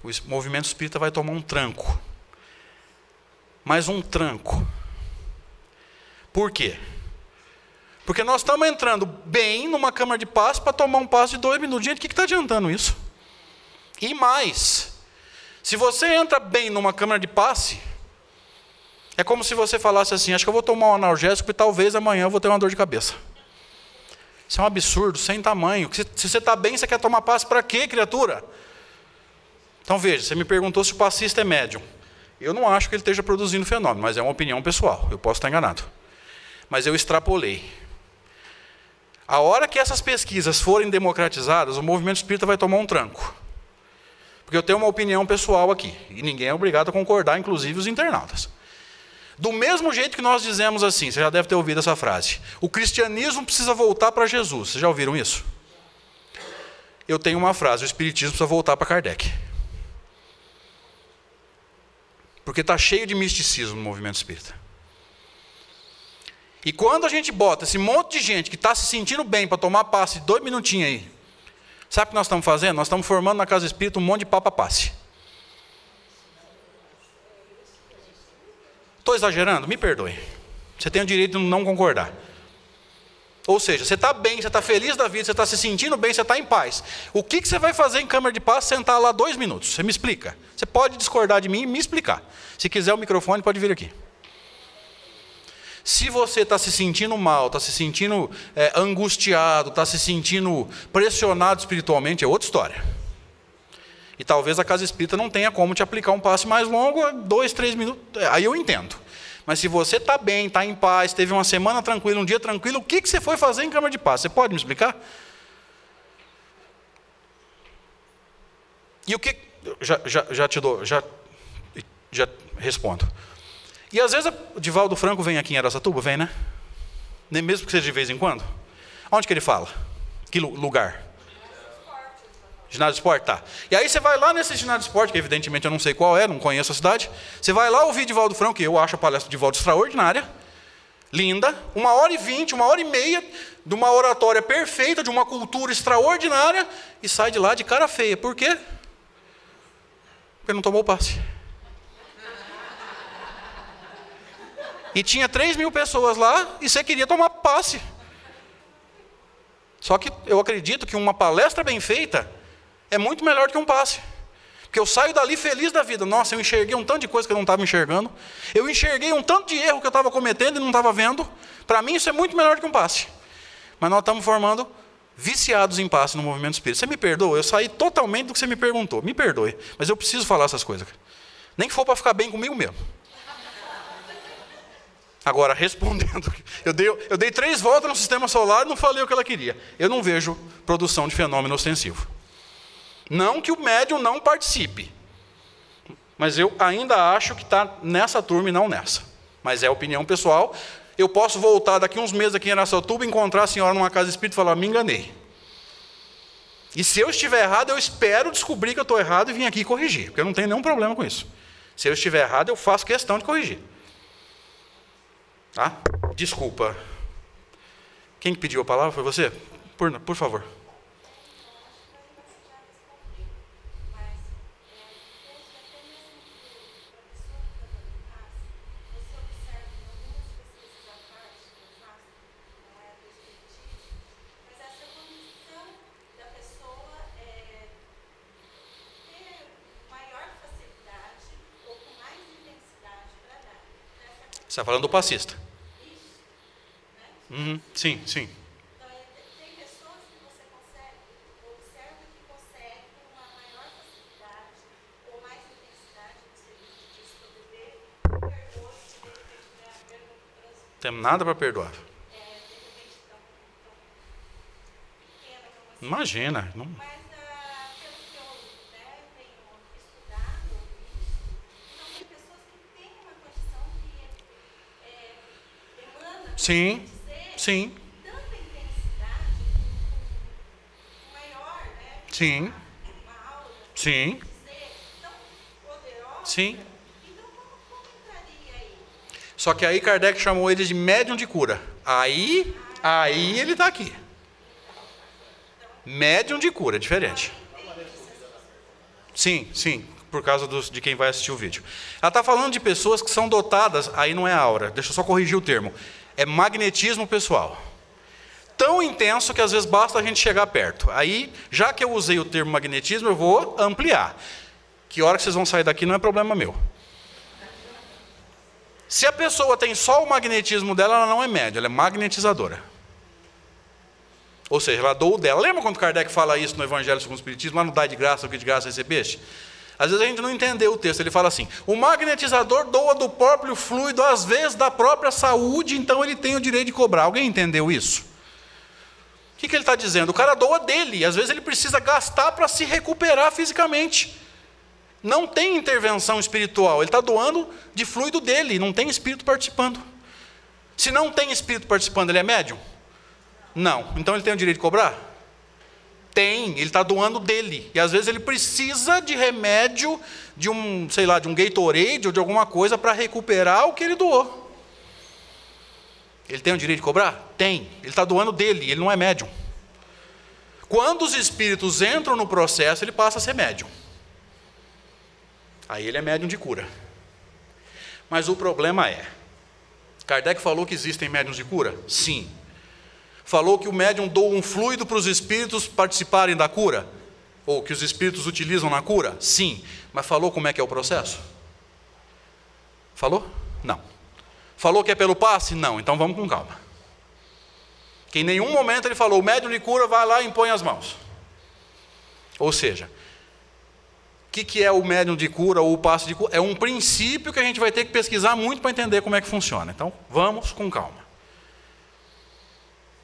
S5: O movimento espírita vai tomar um tranco. Mais um tranco. Por quê? Porque nós estamos entrando bem numa câmara de passe para tomar um passe de 2 minutos. Gente, o que está adiantando isso? E mais, se você entra bem numa câmara de passe, é como se você falasse assim, acho que eu vou tomar um analgésico e talvez amanhã eu vou ter uma dor de cabeça. Isso é um absurdo, sem tamanho. Se você está bem, você quer tomar passe para quê, criatura? Então veja, você me perguntou se o passista é médium. Eu não acho que ele esteja produzindo fenômeno, mas é uma opinião pessoal, eu posso estar enganado. Mas eu extrapolei. A hora que essas pesquisas forem democratizadas, o movimento espírita vai tomar um tranco. Porque eu tenho uma opinião pessoal aqui, e ninguém é obrigado a concordar, inclusive os internautas. Do mesmo jeito que nós dizemos assim, você já deve ter ouvido essa frase, o cristianismo precisa voltar para Jesus. Vocês já ouviram isso? Eu tenho uma frase, o espiritismo precisa voltar para Kardec. Porque está cheio de misticismo no movimento espírita. E quando a gente bota esse monte de gente que está se sentindo bem para tomar passe 2 minutinhos aí, sabe o que nós estamos fazendo? Nós estamos formando na casa espírita um monte de papa-passe. Estou exagerando? Me perdoe. Você tem o direito de não concordar. Ou seja, você está bem, você está feliz da vida, você está se sentindo bem, você está em paz. O que você vai fazer em câmara de passe? Sentar lá 2 minutos. Você me explica. Você pode discordar de mim e me explicar. Se quiser o microfone, pode vir aqui. Se você está se sentindo mal, está se sentindo angustiado, está se sentindo pressionado espiritualmente, é outra história. E talvez a casa espírita não tenha como te aplicar um passe mais longo, 2, 3 minutos, aí eu entendo. Mas se você está bem, está em paz, teve uma semana tranquila, um dia tranquilo, o que você foi fazer em câmara de paz? Você pode me explicar? E o que... Já te dou, já respondo. E às vezes o Divaldo Franco vem aqui em Araçatuba, vem, né? Nem mesmo que seja de vez em quando. Onde que ele fala? Que lugar? Ginásio de esporte, tá. E aí você vai lá nesse ginásio de esporte, que evidentemente eu não sei qual é, não conheço a cidade. Você vai lá ouvir Divaldo Franco, que eu acho a palestra de Divaldo extraordinária, linda, 1h20, 1h30, de uma oratória perfeita, de uma cultura extraordinária, e sai de lá de cara feia. Por quê? Porque não tomou o passe. E tinha 3.000 pessoas lá, e você queria tomar passe. Só que eu acredito que uma palestra bem feita é muito melhor do que um passe. Porque eu saio dali feliz da vida. Nossa, eu enxerguei um tanto de coisa que eu não estava enxergando. Eu enxerguei um tanto de erro que eu estava cometendo e não estava vendo. Para mim isso é muito melhor do que um passe. Mas nós estamos formando viciados em passe no movimento espírita. Você me perdoa? Eu saí totalmente do que você me perguntou. Me perdoe. Mas eu preciso falar essas coisas. Nem que for para ficar bem comigo mesmo. Agora, respondendo, eu dei 3 voltas no sistema solar e não falei o que ela queria. Eu não vejo produção de fenômeno ostensivo. Não que o médium não participe. Mas eu ainda acho que está nessa turma e não nessa. Mas é opinião pessoal. Eu posso voltar daqui uns meses aqui em Araçatuba, encontrar a senhora numa casa espírita e falar, me enganei. E se eu estiver errado, eu espero descobrir que eu estou errado e vir aqui corrigir. Porque eu não tenho nenhum problema com isso. Se eu estiver errado, eu faço questão de corrigir. Tá? Desculpa. Quem pediu a palavra foi você? Por favor. Você está falando do passista. Sim, sim.
S7: Então, tem pessoas que você observa que conseguem com uma maior facilidade ou mais intensidade no serviço de sobreviver, perdoa se de repente
S5: Não tem nada para perdoar.
S7: de repente tão pequena como
S5: Imagina. Não...
S7: Mas, pelo que eu tenho estudado, então tem pessoas que têm uma condição que emana,
S5: Sim, sim,
S7: tanta intensidade, maior, né?
S5: sim,
S7: Uma aula,
S5: sim,
S7: ser tão poderosa.
S5: sim.
S7: Então, como entraria aí?
S5: Só que aí Kardec chamou ele de médium de cura. Aí ele está aqui. Médium de cura, é diferente. Sim, sim, por causa de quem vai assistir o vídeo. Ela está falando de pessoas que são dotadas, aí não é aura, deixa eu só corrigir o termo, é magnetismo pessoal. Tão intenso que às vezes basta a gente chegar perto. Aí, já que eu usei o termo magnetismo, eu vou ampliar. Que hora que vocês vão sair daqui não é problema meu. Se a pessoa tem só o magnetismo dela, ela não é médium, ela é magnetizadora. Ou seja, ela doa o dela. Lembra quando Kardec fala isso no Evangelho segundo o Espiritismo, lá no Dai de graça, o que de graça recebeste? Às vezes a gente não entendeu o texto, ele fala assim, o magnetizador doa do próprio fluido, às vezes da própria saúde, então ele tem o direito de cobrar. Alguém entendeu isso? O que ele está dizendo? O cara doa dele, às vezes ele precisa gastar para se recuperar fisicamente. Não tem intervenção espiritual, ele está doando de fluido dele, não tem espírito participando. Se não tem espírito participando, ele é médium? Não. Então ele tem o direito de cobrar? Tem, ele está doando dele. E às vezes ele precisa de remédio, de um, sei lá, de um Gatorade ou de alguma coisa para recuperar o que ele doou. Ele tem o direito de cobrar? Tem. Ele está doando dele, ele não é médium. Quando os espíritos entram no processo, ele passa a ser médium. Aí ele é médium de cura. Mas o problema é, Kardec falou que existem médiuns de cura? Sim. Falou que o médium doa um fluido para os espíritos participarem da cura? Ou que os espíritos utilizam na cura? Sim. Mas falou como é que é o processo? Falou? Não. Falou que é pelo passe? Não. Então vamos com calma. Que em nenhum momento ele falou, o médium de cura vai lá e impõe as mãos. Ou seja, que é o médium de cura ou o passe de cura? É um princípio que a gente vai ter que pesquisar muito para entender como é que funciona. Então, vamos com calma.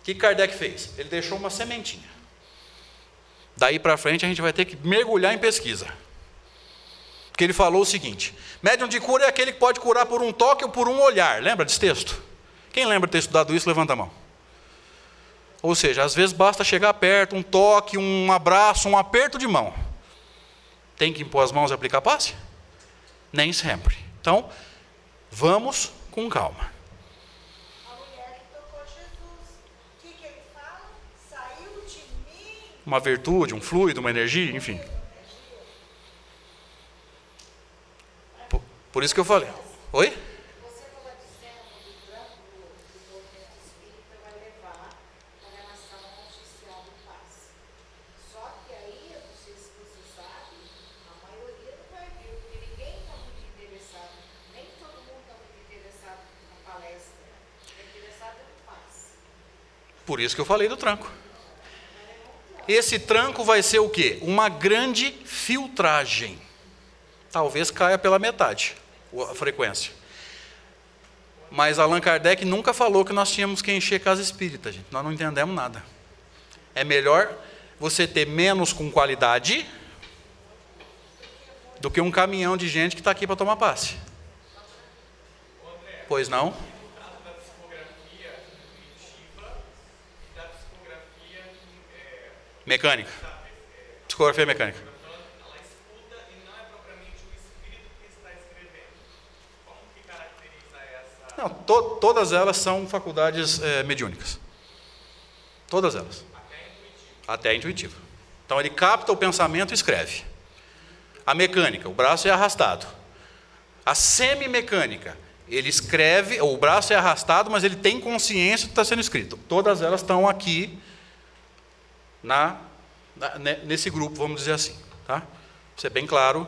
S5: O que Kardec fez? Ele deixou uma sementinha. Daí para frente a gente vai ter que mergulhar em pesquisa. Porque ele falou o seguinte: médium de cura é aquele que pode curar por um toque ou por um olhar. Lembra desse texto? Quem lembra de ter estudado isso, levanta a mão. Ou seja, às vezes basta chegar perto, um toque, um abraço, um aperto de mão. Tem que impor as mãos e aplicar passe? Nem sempre. Então, vamos com calma.
S7: A mulher que tocou Jesus, o que ele fala? Saiu de mim.
S5: Uma virtude, um fluido, uma energia, enfim. Por isso que eu falei. Oi?
S7: Você estava dizendo que o trampo do movimento espírita vai levar a relação oficial do passe. Só que aí, eu não sei se você sabe, a maioria não vai vir, porque ninguém está muito interessado, nem todo mundo está muito interessado na palestra, está interessado no passe.
S5: Por isso que eu falei do tranco. Esse tranco vai ser o quê? Uma grande filtragem. Talvez caia pela metade a frequência. Mas Allan Kardec nunca falou que nós tínhamos que encher casa espírita, gente. Nós não entendemos nada. É melhor você ter menos com qualidade do que um caminhão de gente que está aqui para tomar passe. Pois não? Mecânica. Psicografia mecânica. Não, todas elas são faculdades mediúnicas. Todas elas. Até intuitivo. Então ele capta o pensamento e escreve. A mecânica, o braço é arrastado. A semimecânica, ele escreve, o braço é arrastado, mas ele tem consciência do que está sendo escrito. Todas elas estão aqui nesse grupo, vamos dizer assim. Tá? Para ser bem claro.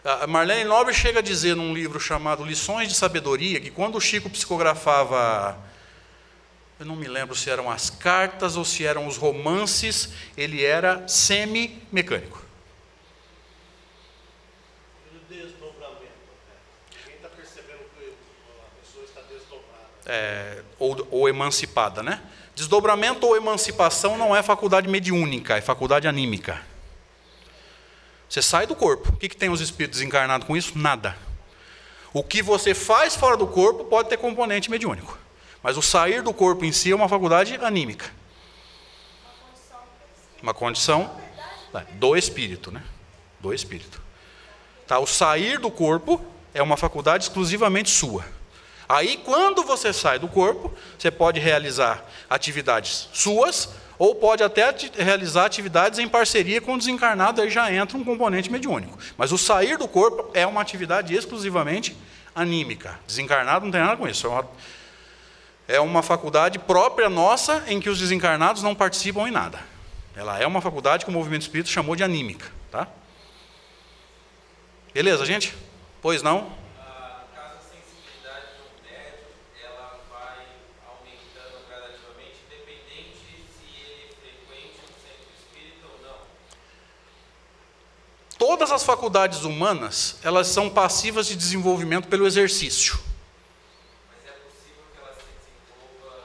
S5: A Marlene Nobre chega a dizer num livro chamado Lições de Sabedoria, que quando o Chico psicografava, eu não me lembro se eram as cartas ou se eram os romances, ele era semi-mecânico.
S2: E o desdobramento? Quem está percebendo que a pessoa está desdobrada?
S5: Ou emancipada, né? Desdobramento ou emancipação não é faculdade mediúnica, é faculdade anímica. Você sai do corpo. O que tem os espíritos encarnados com isso? Nada. O que você faz fora do corpo pode ter componente mediúnico. Mas o sair do corpo em si é uma faculdade anímica. Uma condição do espírito, né? Do espírito. Tá? O sair do corpo é uma faculdade exclusivamente sua. Aí, quando você sai do corpo, você pode realizar atividades suas, ou pode até realizar atividades em parceria com o desencarnado, aí já entra um componente mediúnico. Mas o sair do corpo é uma atividade exclusivamente anímica. Desencarnado não tem nada com isso. É uma faculdade própria nossa, em que os desencarnados não participam em nada. Ela é uma faculdade que o movimento espírita chamou de anímica. Tá? Beleza, gente? Pois não? Todas as faculdades humanas, elas são passivas de desenvolvimento pelo exercício.
S8: Mas é possível que ela se desenvolva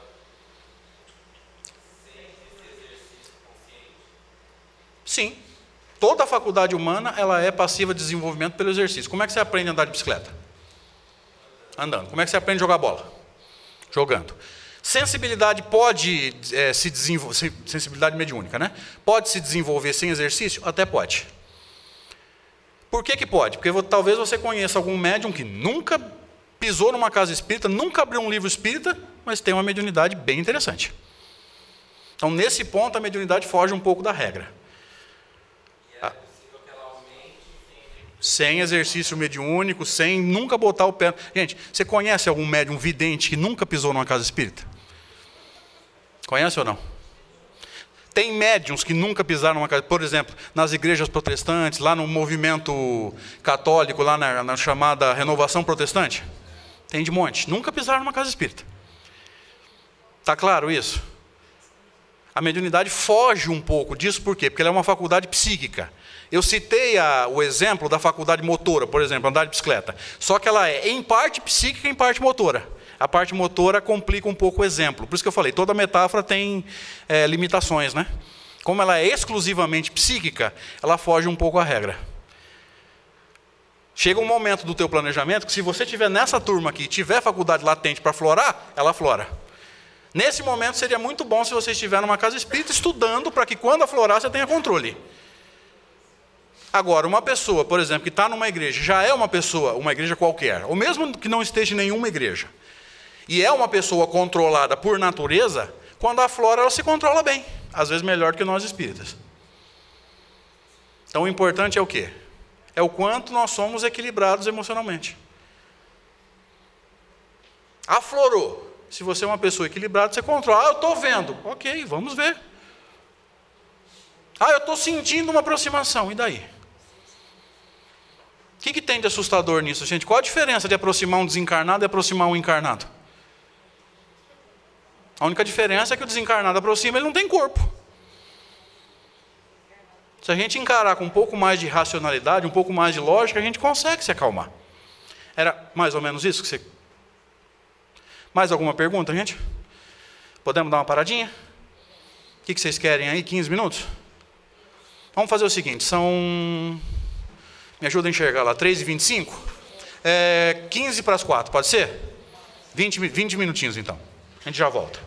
S8: sem esse exercício consciente?
S5: Sim. Toda a faculdade humana, ela é passiva de desenvolvimento pelo exercício. Como é que você aprende a andar de bicicleta? Andando. Como é que você aprende a jogar bola? Jogando. Sensibilidade pode se desenvolver, sensibilidade mediúnica, né? Pode se desenvolver sem exercício? Até pode. Por que pode? Porque talvez você conheça algum médium que nunca pisou numa casa espírita, nunca abriu um livro espírita, mas tem uma mediunidade bem interessante. Então, nesse ponto, a mediunidade foge um pouco da regra.
S8: E é possível que ela aumente
S5: sem exercício mediúnico, sem nunca botar o pé... Gente, você conhece algum médium vidente que nunca pisou numa casa espírita? Conhece ou não? Tem médiuns que nunca pisaram numa casa, por exemplo, nas igrejas protestantes, lá no movimento católico, lá na chamada renovação protestante. Tem de monte. Nunca pisaram numa casa espírita. Está claro isso? A mediunidade foge um pouco disso, por quê? Porque ela é uma faculdade psíquica. Eu citei o exemplo da faculdade motora, por exemplo, andar de bicicleta. Só que ela é em parte psíquica e em parte motora. A parte motora complica um pouco o exemplo. Por isso que eu falei, toda metáfora tem limitações, né? Como ela é exclusivamente psíquica, ela foge um pouco à regra. Chega um momento do teu planejamento que, se você estiver nessa turma aqui e tiver faculdade latente para florar, ela flora. Nesse momento seria muito bom se você estiver numa casa espírita estudando, para que quando aflorar você tenha controle. Agora, uma pessoa, por exemplo, que está numa igreja, já é uma pessoa, uma igreja qualquer, ou mesmo que não esteja em nenhuma igreja, e é uma pessoa controlada por natureza, quando aflora ela se controla bem, às vezes melhor do que nós espíritas. Então o importante é o quê? É o quanto nós somos equilibrados emocionalmente. Aflorou. Se você é uma pessoa equilibrada, você controla. Eu estou vendo. Ok, vamos ver. Eu estou sentindo uma aproximação. E daí? O que tem de assustador nisso, gente? Qual a diferença de aproximar um desencarnado e aproximar um encarnado? A única diferença é que o desencarnado aproxima, ele não tem corpo. Se a gente encarar com um pouco mais de racionalidade, um pouco mais de lógica, a gente consegue se acalmar. Era mais ou menos isso que você... Mais alguma pergunta, gente? Podemos dar uma paradinha? O que vocês querem aí? 15 minutos? Vamos fazer o seguinte, são... Me ajuda a enxergar lá, 3h25? 15 para as 4, pode ser? 20 minutinhos então. A gente já volta.